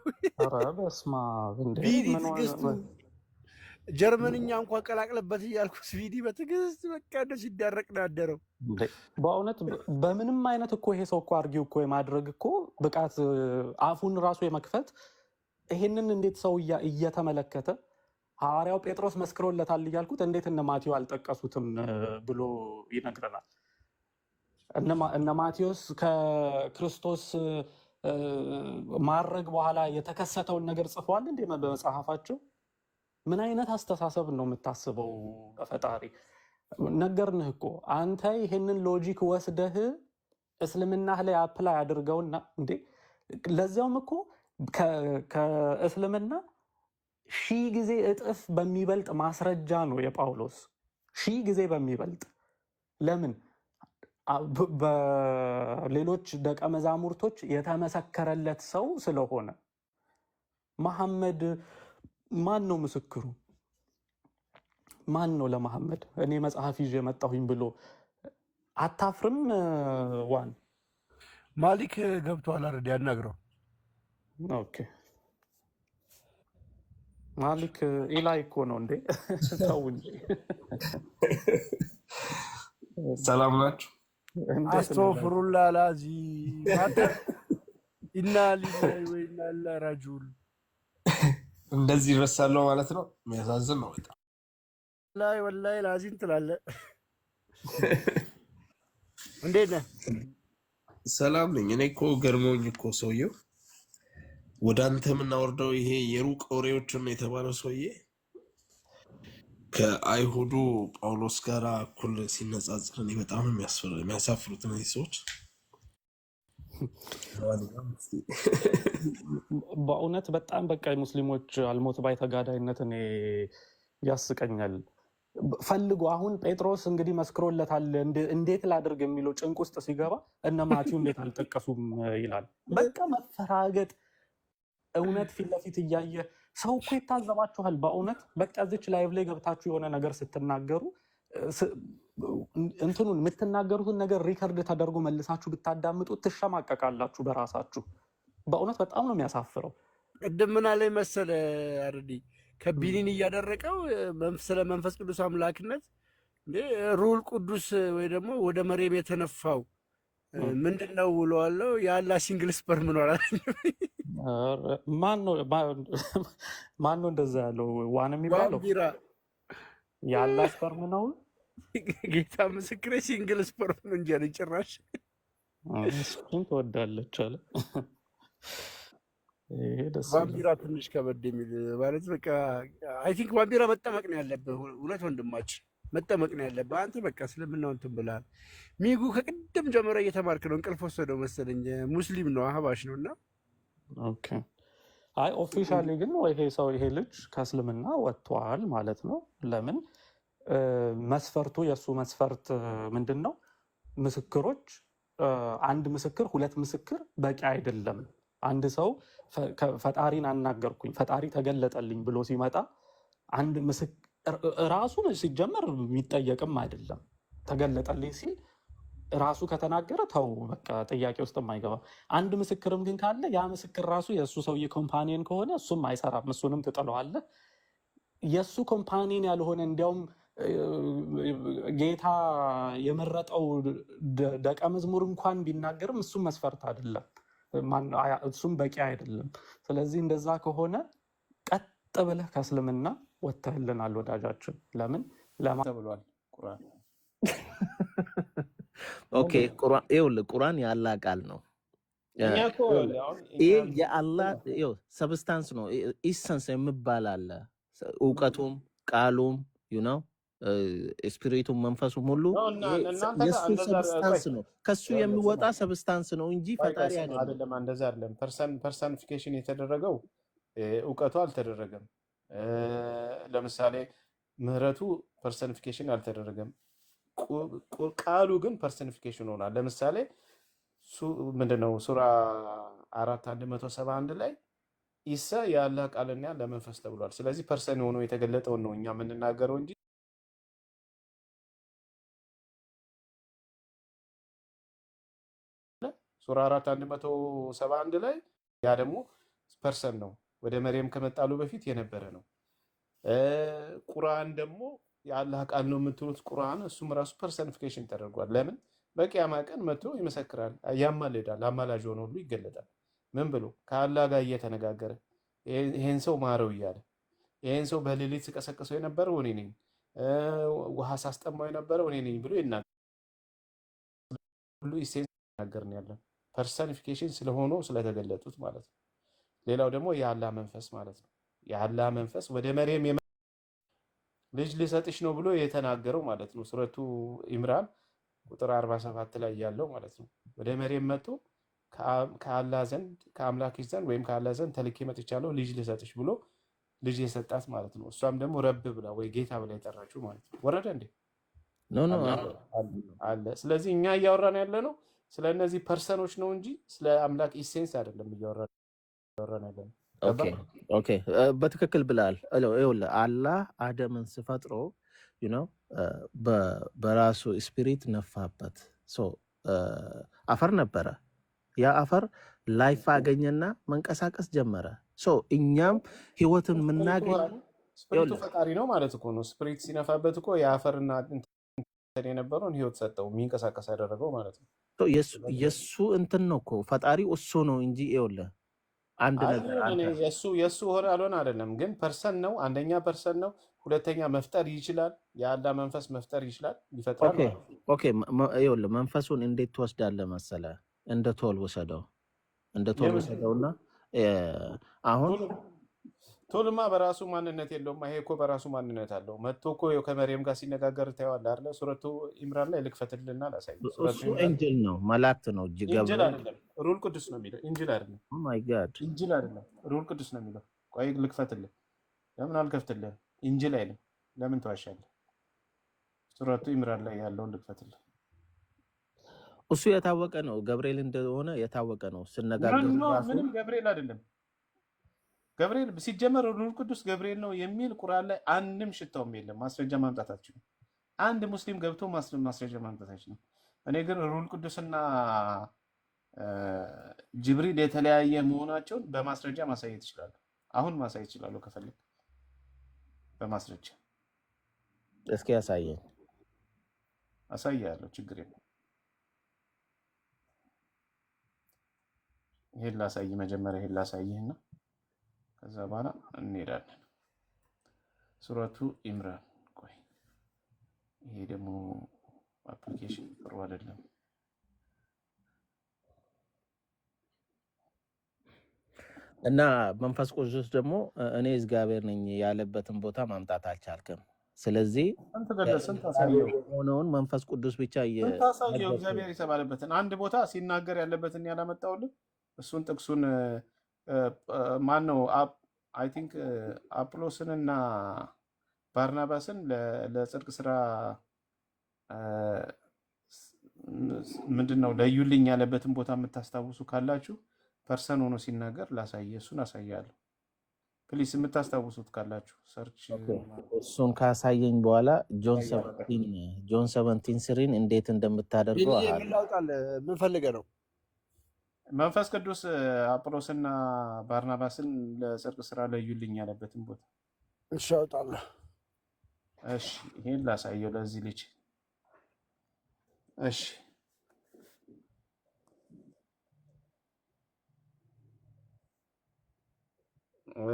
ኧረ በስመ አብ እንዴ! ትዕግስቱ ጀርመንኛ እንኳን ቀላቅለበት እያልኩት ቪዲ በትዕግስት በቃ እንደ ሲዳረቅ ነው ያደረው። በእውነት በምንም አይነት እኮ ይሄ ሰው እኮ አርጊው እኮ የማድረግ እኮ ብቃት አፉን ራሱ የመክፈት ይሄንን እንዴት ሰው እየተመለከተ ሐዋርያው ጴጥሮስ መስክሮለታል እያልኩት እንዴት እነ ማቴዎ አልጠቀሱትም ብሎ ይነግረናል። እነ ማቴዎስ ከክርስቶስ ማረግ በኋላ የተከሰተውን ነገር ጽፈዋል እንዴ በመጽሐፋቸው? ምን አይነት አስተሳሰብ ነው የምታስበው? በፈጣሪ ነገርንህ እኮ አንተ ይሄንን ሎጂክ ወስደህ እስልምናህ ላይ አፕላይ አድርገውና እንዴ ለዚያውም እኮ ከእስልምና 1000 ጊዜ እጥፍ በሚበልጥ ማስረጃ ነው የጳውሎስ 1000 ጊዜ በሚበልጥ። ለምን በሌሎች ደቀ መዛሙርቶች የተመሰከረለት ሰው ስለሆነ። መሐመድ ማን ነው ምስክሩ? ማን ነው ለመሐመድ እኔ መጽሐፍ ይዤ መጣሁኝ ብሎ አታፍርም? ዋን ማሊክ ገብቷል አይደል? ያናግረው። ኦኬ ማሊክ ኢላይ እኮ ነው እንዴ? ተው እንጂ። ሰላም ናችሁ? አስተግፍሩላ ላዚ ኢና ሊላሂ ወኢና ኢለይሂ ራጂዑን። እንደዚህ ይረሳለው ማለት ነው። የሚያሳዝን ነው በጣም። ወላሂ ላዚም ትላለህ። እንዴት ነህ? ሰላም ነኝ። እኔ እኮ ገርሞኝ እኮ ሰውየው ወደ አንተ የምናወርደው ይሄ የሩቅ ወሬዎችን የተባለው ሰውዬ ከአይሁዱ ጳውሎስ ጋር እኩል ሲነጻጽር እኔ በጣም የሚያሳፍሩት እነዚህ ሰዎች። በእውነት በጣም በቃ ሙስሊሞች አልሞት ባይ ተጋዳይነት እኔ ያስቀኛል። ፈልጎ አሁን ጴጥሮስ እንግዲህ መስክሮለታል እንዴት ላድርግ የሚለው ጭንቅ ውስጥ ሲገባ እነ ማቲው እንዴት አልጠቀሱም ይላል። በቃ መፈራገጥ እውነት ፊት ለፊት እያየ ሰው እኮ ይታዘባችኋል። በእውነት በቃ እዚች ላይቭ ላይ ገብታችሁ የሆነ ነገር ስትናገሩ እንትኑን የምትናገሩትን ነገር ሪከርድ ተደርጎ መልሳችሁ ብታዳምጡ ትሸማቀቃላችሁ በራሳችሁ። በእውነት በጣም ነው የሚያሳፍረው። ቅድም ምን አለኝ መሰለ አርዲ ከቢኒን እያደረቀው ስለ መንፈስ ቅዱስ አምላክነት ሩል ቅዱስ ወይ ደግሞ ወደ መሬም የተነፋው ምንድን ነው ውለዋለው? የአላ ሲንግል ስፐርም ነው አላለኝ። ማን ነው እንደዛ ያለው? ዋን የሚባለው የአላ ስፐርም ነው። ጌታ ምስክሬ ሲንግል ስፐርም ነው እንጂ አለኝ። ጭራሽ እሱን ትወዳለች አለ። ዋንቢራ ትንሽ ከበድ የሚል ማለት በቃ አይ ቲንክ ዋንቢራ መጠመቅ ነው ያለብህ። እውነት ወንድማችን መጠመቅ ነው ያለብህ አንተ። በቃ ስለምናው እንትን ብለሃል። ሚጉ ከቅድም ጀምሮ እየተማርክ ነው። እንቅልፍ ወሰደው መሰለኝ። ሙስሊም ነው አህባሽ ነው እና ኦኬ። አይ ኦፊሻሊ ግን ይሄ ልጅ ከእስልምና ወጥቷል ማለት ነው። ለምን መስፈርቱ የእሱ መስፈርት ምንድን ነው? ምስክሮች አንድ ምስክር ሁለት ምስክር በቂ አይደለም። አንድ ሰው ፈጣሪን አናገርኩኝ ፈጣሪ ተገለጠልኝ ብሎ ሲመጣ አንድ ምስክር ራሱ ሲጀመር የሚጠየቅም አይደለም። ተገለጠልኝ ሲል ራሱ ከተናገረ ተው በቃ ጥያቄ ውስጥ የማይገባ። አንድ ምስክርም ግን ካለ ያ ምስክር ራሱ የእሱ ሰውዬ ኮምፓኒየን ከሆነ እሱም አይሰራም፣ እሱንም ትጥለዋለህ። የእሱ ኮምፓኒየን ያልሆነ እንዲያውም ጌታ የመረጠው ደቀ መዝሙር እንኳን ቢናገርም እሱም መስፈርት አይደለም፣ እሱም በቂ አይደለም። ስለዚህ እንደዛ ከሆነ ቀጥ ብለህ ከእስልምና ወጥተህልናል ወዳጃችን። ለምን ተብሏል ቁርአን። ኦኬ ይኸውልህ ቁርአን የአላህ ቃል ነው። ይህ የአላህ ሰብስታንስ ነው። ኢሰንስ የሚባል አለ። እውቀቱም ቃሉም ነው ስፒሪቱም መንፈሱም ሁሉ የእሱ ሰብስታንስ ነው። ከሱ የሚወጣ ሰብስታንስ ነው እንጂ ፈጣሪ አይደለም። እንደዛ አይደለም። ፐርሰኒፊኬሽን የተደረገው እውቀቱ አልተደረገም። ለምሳሌ ምህረቱ ፐርሰኒፊኬሽን አልተደረገም። ቃሉ ግን ፐርሰኒፊኬሽን ሆኗል። ለምሳሌ ምንድነው ሱራ 4:171 ላይ ኢሳ የአላህ ቃልና ለመንፈስ ተብሏል። ስለዚህ ፐርሰን ሆኖ የተገለጠውን ነው እኛ የምንናገረው እንጂ ሱራ 4:171 ላይ ያ ደግሞ ፐርሰን ነው፣ ወደ መርየም ከመጣሉ በፊት የነበረ ነው። ቁርአን ደግሞ የአላህ ቃል ነው የምትሉት ቁርአን፣ እሱም ራሱ ፐርሰኒፊኬሽን ተደርጓል። ለምን? በቂያማ ቀን መጥቶ ይመሰክራል፣ ያማልዳል፣ አማላጅ ሆኖ ሁሉ ይገለጣል። ምን ብሎ? ከአላህ ጋር እየተነጋገረ ይሄን ሰው ማረው እያለ ይሄን ሰው በሌሊት ስቀሰቅሰው የነበረው እኔ ነኝ፣ ውሃ ሳስጠማው የነበረው እኔ ነኝ ብሎ ይናገራል። ሁሉ ኢሴንስ ይናገርን ያለን ፐርሰኒፊኬሽን ስለሆኑ ስለተገለጡት ማለት ነው። ሌላው ደግሞ የአላህ መንፈስ ማለት ነው። የአላህ መንፈስ ወደ መርየም ልጅ ልሰጥሽ ነው ብሎ የተናገረው ማለት ነው። ሱረቱ ኢምራን ቁጥር 47 ላይ ያለው ማለት ነው። ወደ መርየም መጥቶ ከአላህ ዘንድ ከአምላክሽ ዘንድ ወይም ከአላህ ዘንድ ተልኬ መጥቻለሁ ልጅ ልሰጥሽ ብሎ ልጅ የሰጣት ማለት ነው። እሷም ደግሞ ረብ ብላ ወይ ጌታ ብላ የጠራችው ማለት ነው። ወረደ እንዴ? አለ። ስለዚህ እኛ እያወራን ያለ ነው ስለ እነዚህ ፐርሰኖች ነው እንጂ ስለ አምላክ ኢሴንስ አይደለም እያወራን ያለ ነው። ኦኬ በትክክል ብላል። ይኸውልህ አላህ አደምን ስፈጥሮ በራሱ ስፒሪት ነፋበት። አፈር ነበረ። ያ አፈር ላይፍ አገኘና መንቀሳቀስ ጀመረ። እኛም ህይወትን የምናገኝ ስፒሪቱ ፈጣሪ ነው ማለት እኮ ነው። ስፒሪት ሲነፋበት እኮ የአፈርና የነበረውን ህይወት ሰጠው፣ የሚንቀሳቀስ ያደረገው ማለት ነው። የእሱ እንትን ነው እኮ ፈጣሪ እሱ ነው እንጂ ይኸውልህ አንድ ነገር የእሱ ሆነ አልሆነ አይደለም፣ ግን ፐርሰን ነው። አንደኛ ፐርሰን ነው፣ ሁለተኛ መፍጠር ይችላል። የአላህ መንፈስ መፍጠር ይችላል፣ ይፈጥራል። ኦኬ ይኸውልህ መንፈሱን እንዴት ትወስዳለህ መሰለህ? እንደ ቶል ወሰደው እና አሁን ቶልማ በራሱ ማንነት የለውም። ይሄ እኮ በራሱ ማንነት አለው። መጥቶ እኮ ከመርየም ጋር ሲነጋገር ታየዋለህ አይደለ? ሱረቱ ኢምራን ላይ ልክፈትልና ላሳይ። እሱ ኤንጅል ነው፣ መላእክት ነው። ኢንጅል አይደለም፣ ሩል ቅዱስ ነው የሚለው። ኢንጅል አይደለም፣ ኦ ማይ ጋድ፣ ኢንጅል አይደለም፣ ሩል ቅዱስ ነው የሚለው። ቆይ ልክፈትልህ። ለምን አልከፍትልህም? ኢንጅል አይልም። ለምን ተዋሻለህ? ሱረቱ ኢምራን ላይ ያለውን ልክፈትልህ። እሱ የታወቀ ነው፣ ገብርኤል እንደሆነ የታወቀ ነው። ስነጋገሩ ራሱ ምንም ገብርኤል አይደለም። ገብርኤል ሲጀመር ሩህ ቅዱስ ገብርኤል ነው የሚል ቁርአን ላይ አንድም ሽታውም የለም። ማስረጃ ማምጣት አትችልም። አንድ ሙስሊም ገብቶ ማስረጃ ማምጣት አይችልም። እኔ ግን ሩህ ቅዱስና ጅብሪል የተለያየ መሆናቸውን በማስረጃ ማሳየት ይችላሉ። አሁን ማሳየት ይችላሉ ከፈለግ በማስረጃ። እስኪ ያሳየኝ። አሳያለሁ፣ ችግር የለም። ይሄን ላሳይ መጀመሪያ፣ ይሄን ላሳይህና ከዛ በኋላ እንሄዳለን። ሱረቱ ኢምራን። ቆይ ይሄ ደግሞ አፕሊኬሽን ጥሩ አይደለም። እና መንፈስ ቅዱስ ደግሞ እኔ እግዚአብሔር ነኝ ያለበትን ቦታ ማምጣት አልቻልክም። ስለዚህ የሆነውን መንፈስ ቅዱስ ብቻ ታሳየው። እግዚአብሔር የተባለበትን አንድ ቦታ ሲናገር ያለበትን ያላመጣውልን እሱን ጥቅሱን ማን ነው? አይ ቲንክ አጵሎስን እና ባርናባስን ለጽድቅ ስራ ምንድን ነው ለዩልኝ ያለበትን ቦታ የምታስታውሱ ካላችሁ ፐርሰን ሆኖ ሲናገር ላሳየ፣ እሱን አሳያለሁ። ፕሊስ የምታስታውሱት ካላችሁ ሰርች። እሱን ካሳየኝ በኋላ ጆን 17 እንዴት እንደምታደርገው ምን ፈልገህ ነው? መንፈስ ቅዱስ አጵሎስና ባርናባስን ለጽድቅ ስራ ለዩልኝ ያለበትን ቦታ እሺ፣ አውጣለሁ። እሺ፣ ይሄን ላሳየው ለዚህ ልጅ። እሺ፣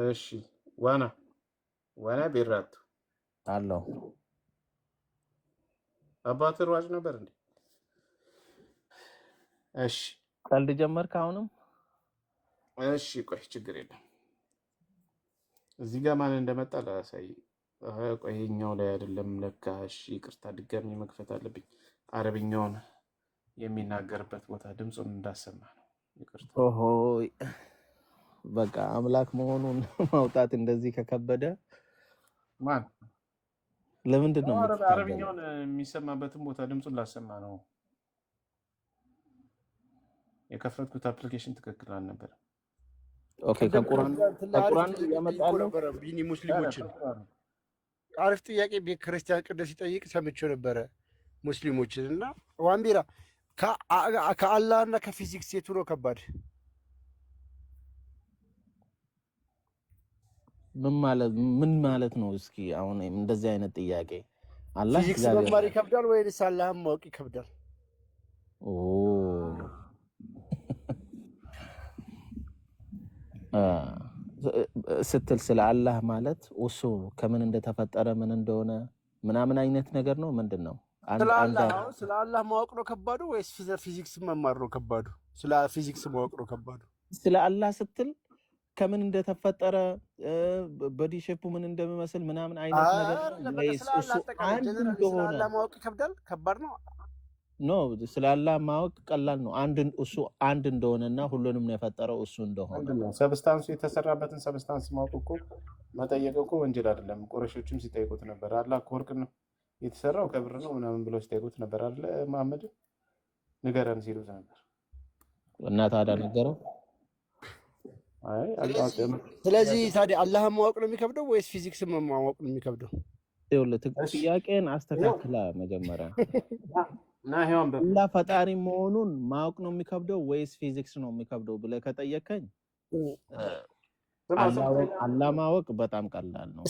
እሺ። ዋና ቢራቱ አለው። አባት ሯጭ ነበር እንዴ? እሺ፣ ቀልድ ጀመርክ አሁንም? እሺ፣ ቆይ ችግር የለም። እዚህ ጋር ማን እንደመጣ ላሳይ። ቆይ ይኸኛው ላይ አይደለም ለካ። እሺ፣ ይቅርታ፣ ድጋሚ መክፈት አለብኝ። አረብኛውን የሚናገርበት ቦታ ድምፁን እንዳሰማ ነው። ይቅርታ። ኦሆ፣ በቃ አምላክ መሆኑን ማውጣት እንደዚህ ከከበደ ማን ለምንድን ነው አረብኛውን የሚሰማበትን ቦታ ድምፁን ላሰማ ነው የከፈትኩት። አፕሊኬሽን ትክክል አልነበረም። ኦኬ፣ ከቁርአን ያመጣለው ቢኒ ሙስሊሞችን አሪፍ ጥያቄ ቤተክርስቲያን ቅዱስ ሲጠይቅ ሰምቼው ነበረ ሙስሊሞችን እና ዋንቢራ ከአላህ እና ከፊዚክስ የቱ ነው ከባድ? ምን ማለት ነው? እስኪ አሁን እንደዚህ አይነት ጥያቄ አላህ ፊዚክስ መማር ይከብዳል ወይስ አላህን ማወቅ ይከብዳል? ኦ ስትል ስለ አላህ ማለት እሱ ከምን እንደተፈጠረ ምን እንደሆነ ምናምን አይነት ነገር ነው። ምንድን ነው ስለ አላህ ማወቅ ነው ከባዱ ወይስ ፊዚክስ መማር ነው ከባዱ? ስለ ፊዚክስ ማወቅ ነው ከባዱ። ስለ አላህ ስትል ከምን እንደተፈጠረ ቦዲ ሼፑ ምን እንደሚመስል ምናምን አይነት ነገር ወይስ እሱ አንድ እንደሆነ? ስለ አላህ ማወቅ ይከብዳል ከባድ ነው? ኖ፣ ስለ አላህ ማወቅ ቀላል ነው። እሱ አንድ እንደሆነና ሁሉንም ነው የፈጠረው እሱ እንደሆነ። ሰብስታንሱ የተሰራበትን ሰብስታንስ ማወቅ እኮ መጠየቅ እኮ ወንጀል አይደለም። ቁረሾችም ሲጠይቁት ነበር። አላህ ከወርቅ ነው የተሰራው ከብር ነው ምናምን ብለው ሲጠይቁት ነበር አይደለ? መሐመድ ንገረን ሲሉት ነበር። እና ታዲያ ነገረው። ስለዚህ ታዲያ አላህን ማወቅ ነው የሚከብደው ወይስ ፊዚክስ ማወቅ ነው የሚከብደው? ጥያቄን አስተካክላ መጀመሪያ አላህ ፈጣሪ መሆኑን ማወቅ ነው የሚከብደው ወይስ ፊዚክስ ነው የሚከብደው ብለህ ከጠየቀኝ አላህ ማወቅ በጣም ቀላል ነው።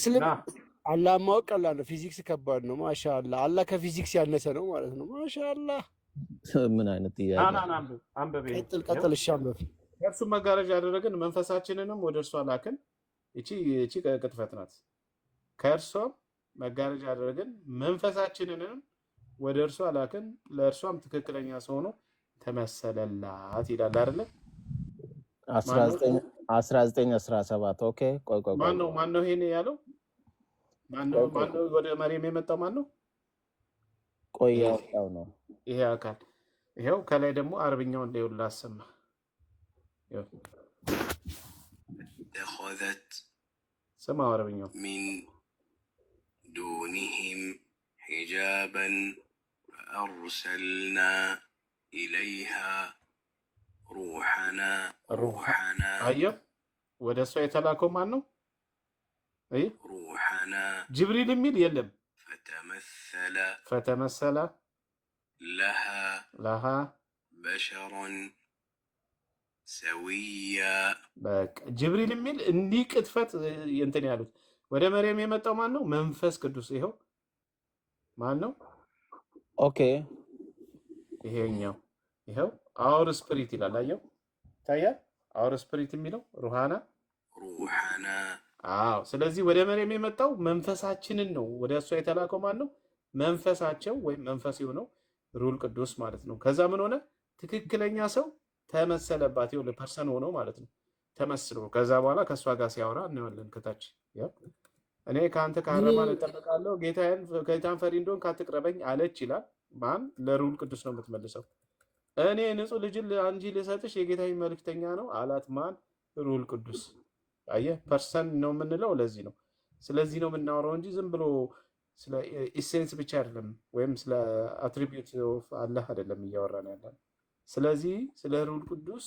አላህ ማወቅ ቀላል ነው፣ ፊዚክስ ከባድ ነው። ማሻአላ አላህ ከፊዚክስ ያነሰ ነው ማለት ነው። ማሻአላ ምን አይነት ጥያቄ! ቀጥል። እሺ፣ አንብብ። ከእርሱ መጋረጃ ያደረግን መንፈሳችንንም ወደ እርሷ ላክን። እቺ ቅጥፈት ናት። ከእርሷም መጋረጃ ያደረግን መንፈሳችንንም ወደ እርሷ ላክን፣ ለእርሷም ትክክለኛ ሰው ሆኖ ተመሰለላት ይላል አይደለ? 1917 ኦኬ። ቆይ ማነው ይሄን ያለው? ማነው ወደ መሬም የመጣው ማነው? ቆይ ያው ነው ይሄ አካል። ይሄው ከላይ ደግሞ አረብኛውን ላይ ላሰማ። اتخذت ስማ አረብኛው من دونهم حجابا فأرسلنا إليها روحنا አየው ወደ እሷ የተላከው ማን ነው? ጅብሪል የሚል የለም። ፈተመሰለ ለሃ በሸረን ሰዊያ። በቃ ጅብሪል የሚል እንዲህ ቅጥፈት እንትን ያሉት ወደ መርየም የመጣው ማን ነው? መንፈስ ቅዱስ። ይኸው ማን ነው? ኦኬ ይሄኛው ይኸው አውር ስፕሪት ይላል። አየው ታያል። አውር ስፕሪት የሚለው ሩሃና። አዎ። ስለዚህ ወደ መርየም የመጣው መንፈሳችንን ነው። ወደ እሷ የተላከው ማን ነው? መንፈሳቸው ወይም መንፈስ የሆነው ሩል ቅዱስ ማለት ነው። ከዛ ምን ሆነ? ትክክለኛ ሰው ተመሰለባት። ይኸውልህ ፐርሰን ሆኖ ማለት ነው ተመስሎ። ከዛ በኋላ ከእሷ ጋር ሲያወራ እናያለን ከታች። እኔ ከአንተ ከሐረማን እጠበቃለሁ፣ ጌታን ፈሪ እንደሆንክ አትቅረበኝ አለች ይላል። ማን? ለሩል ቅዱስ ነው የምትመልሰው። እኔ ንጹሕ ልጅን አንቺ ልሰጥሽ የጌታዬ መልክተኛ ነው አላት። ማን? ሩል ቅዱስ። አየህ፣ ፐርሰን ነው የምንለው ለዚህ ነው። ስለዚህ ነው የምናወራው እንጂ ዝም ብሎ ስለ ኢሴንስ ብቻ አይደለም፣ ወይም ስለ አትሪቢዩት ኦፍ አላህ አይደለም እያወራን ያለን። ስለዚህ ስለ ሩል ቅዱስ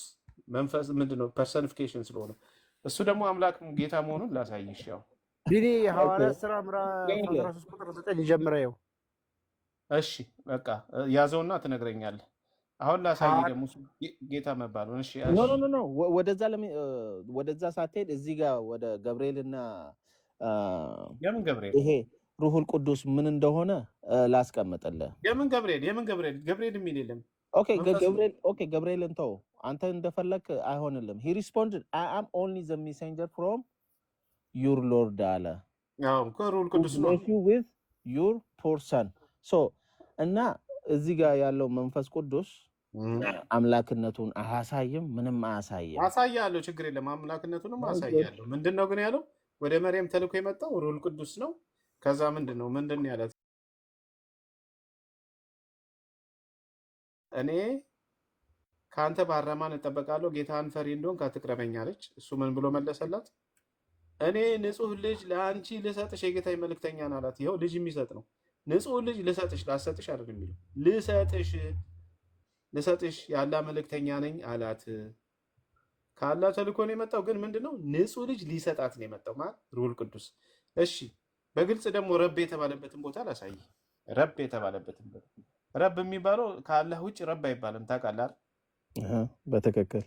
መንፈስ ምንድነው? ፐርሰኒፊኬሽን ስለሆነ እሱ ደግሞ አምላክ ጌታ መሆኑን ላሳይሽ። ያው ቢኒ ሐዋርያት ሥራ ምዕራፍ 13 ቁጥር 9 ጀምረው። እሺ በቃ ያዘውና ትነግረኛለህ። አሁን ላሳይ ደግሞ ጌታ መባሉን። እሺ ኖ ወደዛ ሳትሄድ እዚህ ጋር ወደ ገብርኤልና የምን ገብርኤል ይሄ ሩሁል ቅዱስ ምን እንደሆነ ላስቀምጥልህ። የምን ገብርኤል የሚል የለም። ኦኬ ገብርኤልን ተው አንተ እንደፈለክ አይሆንልም። ሂ ሪስፖንድድ አይ አም ኦንሊ ዘ ሜሴንጀር ፍሮም ዩር ሎርድ አለ። ያው ከሩል ቅዱስ ነው with your person ሶ እና እዚህ ጋር ያለው መንፈስ ቅዱስ አምላክነቱን አያሳይም፣ ምንም አያሳይም። አሳያለሁ፣ ችግር የለም። አምላክነቱንም አሳያለሁ። ምንድነው ግን ያለው? ወደ መርየም ተልኮ የመጣው ሩል ቅዱስ ነው። ከዛ ምንድን ያለ እኔ ከአንተ በሐረማን እጠበቃለሁ፣ ጌታን ፈሪ እንደሆንክ አትቅረበኝ አለች። እሱ ምን ብሎ መለሰላት? እኔ ንጹሕ ልጅ ለአንቺ ልሰጥሽ የጌታዬ መልክተኛ አላት። ይኸው ልጅ የሚሰጥ ነው። ንጹሕ ልጅ ልሰጥሽ፣ ላሰጥሽ አይደለም የሚለው ልሰጥሽ ያላ መልክተኛ ነኝ አላት። ካላ ተልኮ ነው የመጣው። ግን ምንድነው? ንጹሕ ልጅ ሊሰጣት ነው የመጣው ማለት ሩል ቅዱስ። እሺ በግልጽ ደግሞ ረብ የተባለበትን ቦታ ላሳይ። ረብ የተባለበትን ቦታ ረብ የሚባለው ከአላህ ውጭ ረብ አይባልም። ታውቃለህ? በትክክል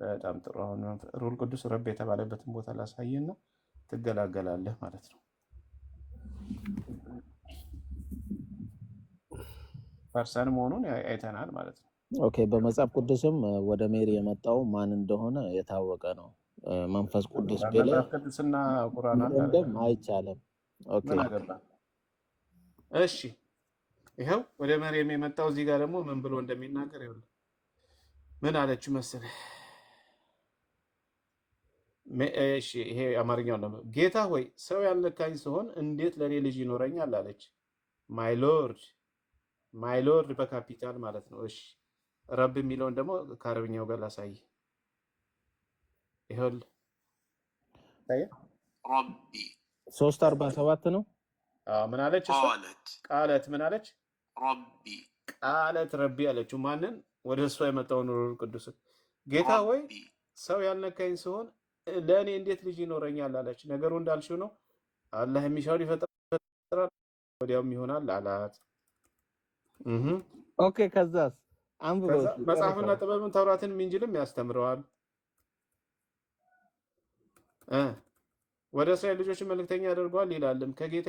በጣም ጥሩ። አሁን ሩል ቅዱስ ረብ የተባለበትን ቦታ ላሳይና ትገላገላለህ ማለት ነው። ፐርሰን መሆኑን አይተናል ማለት ነው። ኦኬ በመጽሐፍ ቅዱስም ወደ ሜሪ የመጣው ማን እንደሆነ የታወቀ ነው። መንፈስ ቅዱስ ብለህ ቅዱስና ቁርአን እንደም አይቻልም። ኦኬ እሺ ይኸው ወደ መርየም የመጣው እዚህ ጋር ደግሞ ምን ብሎ እንደሚናገር ይኸውልህ። ምን አለችው መሰለህ? እሺ ይሄ አማርኛው ነው። ጌታ ሆይ ሰው ያልነካኝ ሲሆን እንዴት ለኔ ልጅ ይኖረኛል አለች። ማይ ሎርድ በካፒታል ማለት ነው። እሺ ረብ የሚለውን ደግሞ ከአረብኛው ጋር ላሳይ። ይኸውልህ ረቢ 347 ነው። ምን አለች? ቃለት ምን አለች? ረቢ ቃለት ረቢ አለችው። ማንን? ወደ እሷ የመጣውን ሩል ቅዱስ። ጌታ ሆይ ሰው ያልነካኝ ሲሆን ለእኔ እንዴት ልጅ ይኖረኛል አለች። ነገሩ እንዳልሽው ነው። አላህ የሚሻውን ይፈጥራል ወዲያውም ይሆናል አላት። ኦኬ ከዛስ አንብበው። መጽሐፍና ጥበብን ተውራትን ኢንጂልም ያስተምረዋል። ወደ እስራኤል ልጆች መልእክተኛ ያደርገዋል ይላልም። ከጌታ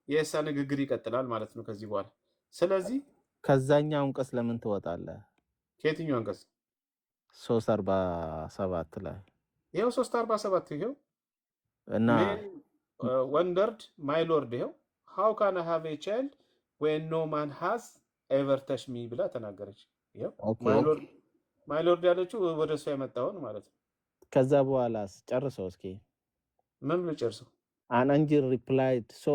የእሳ ንግግር ይቀጥላል ማለት ነው ከዚህ በኋላ። ስለዚህ ከዛኛው አንቀጽ ለምን ትወጣለህ? ከየትኛው አንቀጽ? 347 ላይ ይኸው 347 ይኸው እና ወንደርድ ማይ ሎርድ ይኸው ሃው ካን አይ ሃቭ ኤ ቻይልድ ዌን ኖ ማን ሃዝ ኤቨር ተች ሚ ብላ ተናገረች። ይኸው ማይ ሎርድ ያለችው ወደ እሷ የመጣውን ማለት ነው። ከዛ በኋላ ጨርሰው እስኪ ምን ብሎ ጨርሰው? አን አንጅል ሪፕላይድ ሶ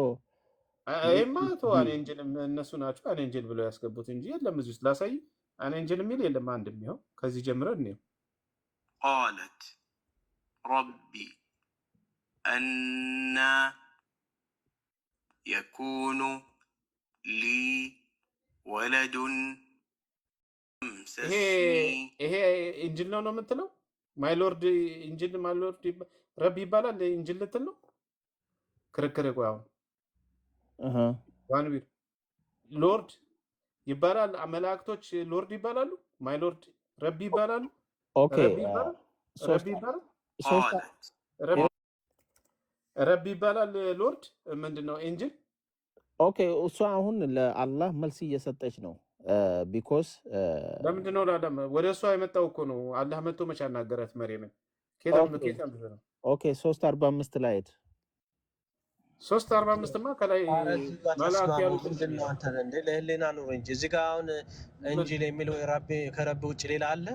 ይሄማ ተው አን ኤንጅል እነሱ ናቸው አን ኤንጅል ብለው ያስገቡት እንጂ የለም እዚህ ውስጥ ላሳይ። አን ኤንጅል የሚል የለም አንድም። ይኸው ከዚህ ጀምረን ነው ቃለት ረቢ አና يكون لي ولد أمسسني ይሄ ኢንጅል ነው የምትለው? ማይ ሎርድ ኢንጅል ማይ ሎርድ ረብ ይባላል ኢንጅል ልትል ነው? ክርክር ቆይ አሁን ዋን ቢር ሎርድ ይባላል። መላእክቶች ሎርድ ይባላሉ። ማይ ሎርድ ረቢ ይባላሉ። ኦኬ ረቢ ይባላል። ረቢ ይባላል። ረቢ ይባላል። ሎርድ ምንድነው? ኤንጅል። ኦኬ እሷ አሁን ለአላህ መልስ እየሰጠች ነው። ቢኮዝ ለምንድነው ለአዳም ወደ እሷ የመጣው እኮ ነው። አላህ መጥቶ መቼ አናገራት መርየምን? ኬታም ነው። ኦኬ 3:45 ላይ 3:45ማ ከላይ መላእክት ያሉት ምንድነው? አንተ እንደ ለህሊና ነው እንጂ እዚህ ጋር አሁን እንጂል የሚለው ከረብ ውጭ ሌላ አለ?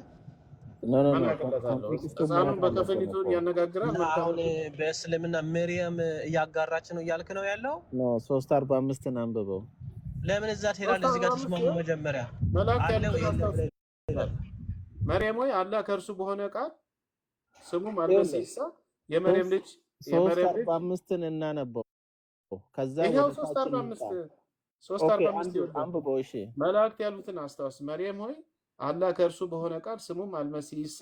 ህፃኑን በከፈኒቱን ያነጋግራል። አሁን በእስልምና መርየም እያጋራች ነው እያልክ ነው ያለው? 3:45ን አንብበው። ለምን እዛ ትሄዳለህ? እዚህ ጋር ተስማሙ። መጀመሪያ መርየም ወይ አላህ ከእርሱ በሆነ ቃል ስሙ ማለት ሲሳ የመርየም ልጅ 3:45ን እናነበው። ከዛ ይሄው 3:45 አንብበው። እሺ መላእክት ያሉትን አስታውስ። መርየም ሆይ አላህ ከእርሱ በሆነ ቃል ስሙም አልመሲህ ኢሳ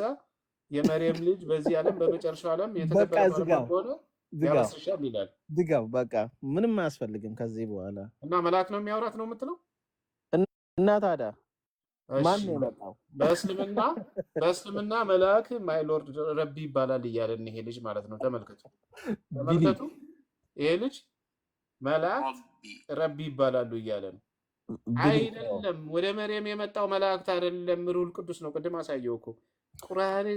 የመርየም ልጅ በዚህ ዓለም በመጨረሻው ዓለም የተከበረ ሆነ ያስርሻል ይላል። ድጋው በቃ ምንም አያስፈልግም ከዚህ በኋላ እና መልአክ ነው የሚያወራት ነው የምትለው? እና ታዲያ ማን ነው የመጣው? በእስልምና መልአክ ማይ ሎርድ ረቢ ይባላል እያለን ይሄ ልጅ ማለት ነው። ተመልከቱ ይሄ ልጅ መልአክ ረቢ ይባላሉ እያለ ነው። አይደለም ወደ መርየም የመጣው መላእክት አይደለም፣ ሩል ቅዱስ ነው። ቅድም አሳየው እኮ ቁርአን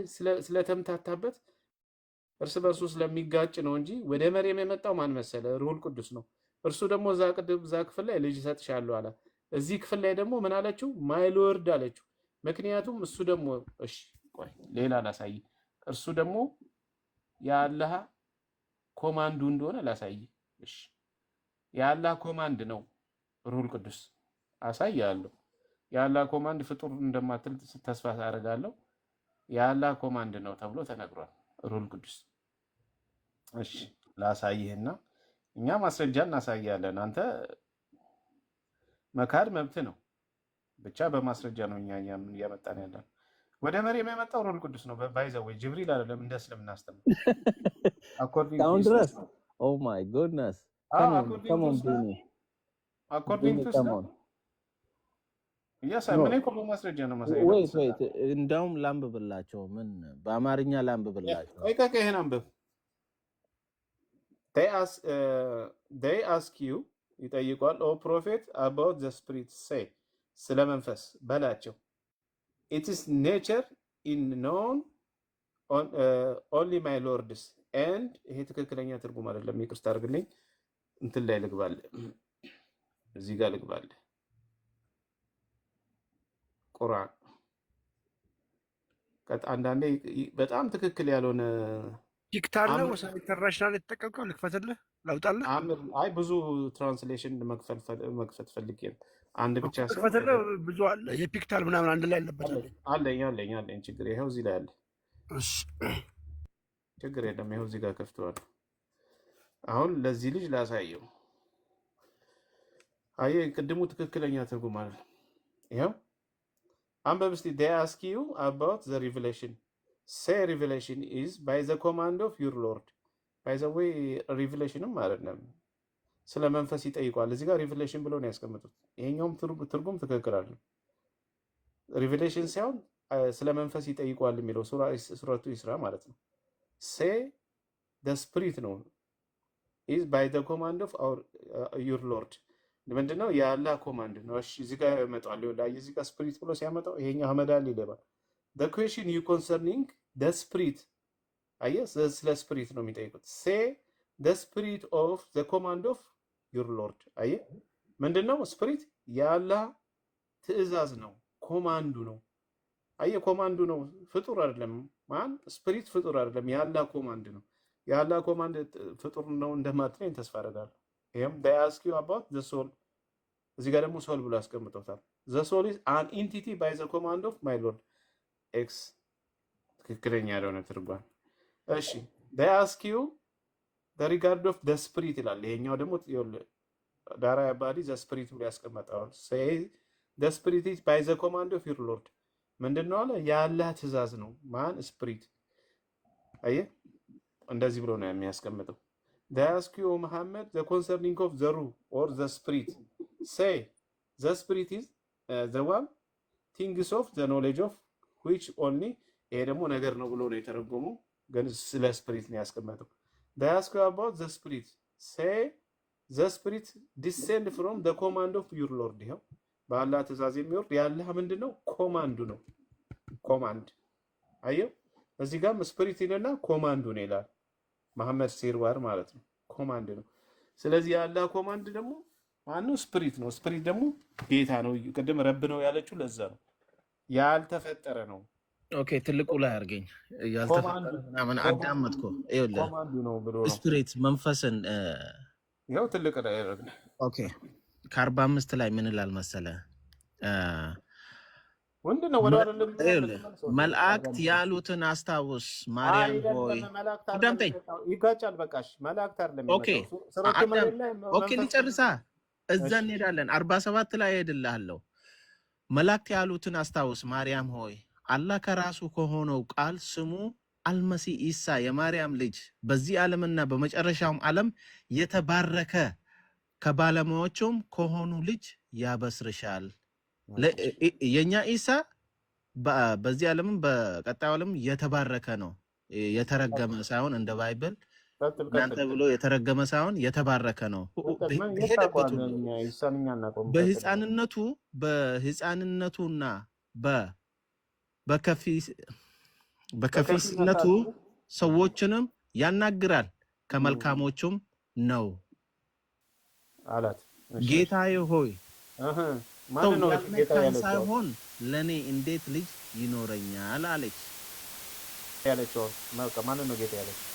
ስለተምታታበት እርስ በርሱ ስለሚጋጭ ነው እንጂ ወደ መርየም የመጣው ማን መሰለ? ሩል ቅዱስ ነው። እርሱ ደግሞ እዛ ክፍል ላይ ልጅ እሰጥሻለሁ አለ። እዚህ ክፍል ላይ ደግሞ ምን አለችው? ማይ ሎርድ አለችው። ምክንያቱም እሱ ደግሞ እሺ ቆይ ሌላ ላሳይ። እርሱ ደግሞ የአላህ ኮማንዱ እንደሆነ ላሳይ። እሺ የአላህ ኮማንድ ነው ሩል ቅዱስ አሳያለሁ። የአላህ ኮማንድ ፍጡር እንደማትል ተስፋ አደርጋለሁ። የአላህ ኮማንድ ነው ተብሎ ተነግሯል ሩል ቅዱስ። እሺ ላሳይህና እኛ ማስረጃ እናሳያለን። አንተ መካድ መብት ነው፣ ብቻ በማስረጃ ነው እኛ እያመጣን ያለን። ወደ መርየም የመጣው ሩል ቅዱስ ነው። ባይዘው ወይ ጅብሪል አይደለም። እንደ እስልምና አስተምሮ አኮርዲንግ ድረስ ኦ ማይ ጎድነስ አኮርዲንግ ቱ ኢስላም ምን እኮ በማስረጃ ነው ማሳየው። ወይት እንደውም ላንብብላቸው። ምን በአማርኛ ላንብብላቸው። ይሄን አንብብ። they ask you ይጠይቋል። ኦ ፕሮፌት about the spirit say ስለ መንፈስ በላቸው። it is nature in known only my lords and ይሄ ትክክለኛ ትርጉም አይደለም። ይቅርታ አድርግልኝ። እንትን ላይ ልግባል፣ እዚህ ጋር ልግባል። ቁርአን አንዳንዴ በጣም ትክክል ያልሆነ ፒክታር ነው ወሳኝ ኢንተርናሽናል የተጠቀምከው ልክፈትልህ ላውጣልህ። አይ ብዙ ትራንስሌሽን መክፈት ፈልጌ ነው። አንድ ብቻ ልክፈትልህ። ብዙ አለ የፒክታር ምናምን አንድ ላይ አለበት። አለኝ ችግር ይኸው እዚህ ላይ አለ። እሺ ችግር የለም። ይኸው እዚህ ጋር ከፍተዋለሁ። አሁን ለዚህ ልጅ ላሳየው። አየህ ቅድሙ ትክክለኛ ትርጉም አለ። ይኸው አንበብ እስቲ። they ask you about the revelation say revelation is by the command of your lord by the way revelation አይደለም ስለ መንፈስ ይጠይቋል። እዚህ ጋር revelation ብለው ነው ያስቀምጡት። ይሄኛውም ትርጉም ትክክል አይደለም። revelation ሳይሆን ስለ መንፈስ ይጠይቋል የሚለው ሱረቱ ኢስራ ማለት ነው። say the spirit ነው is by the command of your lord ምንድነው? የአላህ ኮማንድ ነው። እሺ እዚህ ጋር ያመጣል። ይኸውልህ እዚህ ጋር ስፒሪት ብሎ ሲያመጣው ይሄኛው አህመዳል ይለባል። the question you concerning the spirit አየህ፣ ስለ ስፒሪት ነው የሚጠይቁት። say the spirit of the command of your lord አየህ፣ ምንድነው? ስፒሪት የአላህ ትእዛዝ ነው፣ ኮማንዱ ነው። አየህ፣ ኮማንዱ ነው፣ ፍጡር አይደለም። ማን ስፒሪት ፍጡር አይደለም፣ የአላህ ኮማንድ ነው። የአላህ ኮማንድ ፍጡር ነው እንደማትለኝ ተስፋ አደርጋለሁ። ይሄም they ask you about the soul እዚህ ጋር ደግሞ ሶል ብሎ አስቀምጦታል። the soul is an entity by the command of my lord x ትክክለኛ ያልሆነ ትርጓሜ። እሺ they ask you the regard of the spirit ይላል። ይሄኛው ደግሞ ዳራ አባዲ ዘ ስፒሪት ብሎ ያስቀመጠዋል። ሴይ ዘ ስፒሪት ኢዝ ባይ ዘ ኮማንድ ኦፍ ዩር ሎርድ ምንድነው አለ? የአላህ ትእዛዝ ነው። ማን ስፒሪት? አየህ እንደዚህ ብሎ ነው የሚያስቀምጠው። they ask you Muhammad the concerning of the ruh or the spirit say the spirit is the one things of the knowledge of which only ይሄ ደግሞ ነገር ነው ብሎ ነው የተረጎመው፣ ግን ስለ ስፒሪት ነው ያስቀመጠው። they ask you about the spirit say the spirit descend from the command of your lord ይሄው በአላህ ትእዛዝ የሚወርድ ያለህ ምንድነው? ኮማንዱ ነው። ኮማንድ አየው እዚህ ጋር ስፒሪት ይለና ኮማንዱ ነው ይላል። መሐመድ ሲርዋር ማለት ነው። ኮማንድ ነው። ስለዚህ ያላህ ኮማንድ ደግሞ ማነው? ስፒሪት ነው። ስፒሪት ደግሞ ጌታ ነው። ቅድም ረብ ነው ያለችው ለዛ ነው። ያልተፈጠረ ነው። ኦኬ ትልቁ ላይ አድርገኝ ያልተፈጠረ ምናምን አዳመጥኩ። ይኸውልህ ኮማንዱ ነው ብሎ ነው ስፒሪት መንፈስን ይኸው ትልቅ ላይ ያደረገ። ኦኬ ከ45 ላይ ምን ይላል መሰለህ? ምንድነው ወደ አይደለም መላእክት ያሉትን አስታውስ ማርያም ሆይ አዳምጠኝ። ይጋጫል። በቃሽ መላእክት አይደለም ኦኬ ልጨርሳ፣ እዛ እንሄዳለን። 47 ላይ ሄድልሃለሁ። መላእክት ያሉትን አስታውስ ማርያም ሆይ አላህ ከራሱ ከሆነው ቃል ስሙ አልመሲህ ኢሳ የማርያም ልጅ በዚህ ዓለምና በመጨረሻውም ዓለም የተባረከ ከባለሙያዎቹም ከሆኑ ልጅ ያበስርሻል። የኛ ኢሳ በዚህ ዓለምም በቀጣዩ ዓለም የተባረከ ነው፣ የተረገመ ሳይሆን እንደ ባይብል እናንተ ብሎ የተረገመ ሳይሆን የተባረከ ነው። በህፃንነቱና በከፊስነቱ ሰዎችንም ያናግራል፣ ከመልካሞቹም ነው አላት። ጌታዬ ሆይ ሳይሆን ለእኔ እንዴት ልጅ ይኖረኛል አለች ያለችው። ማንን ነው ጌታ ያለችው?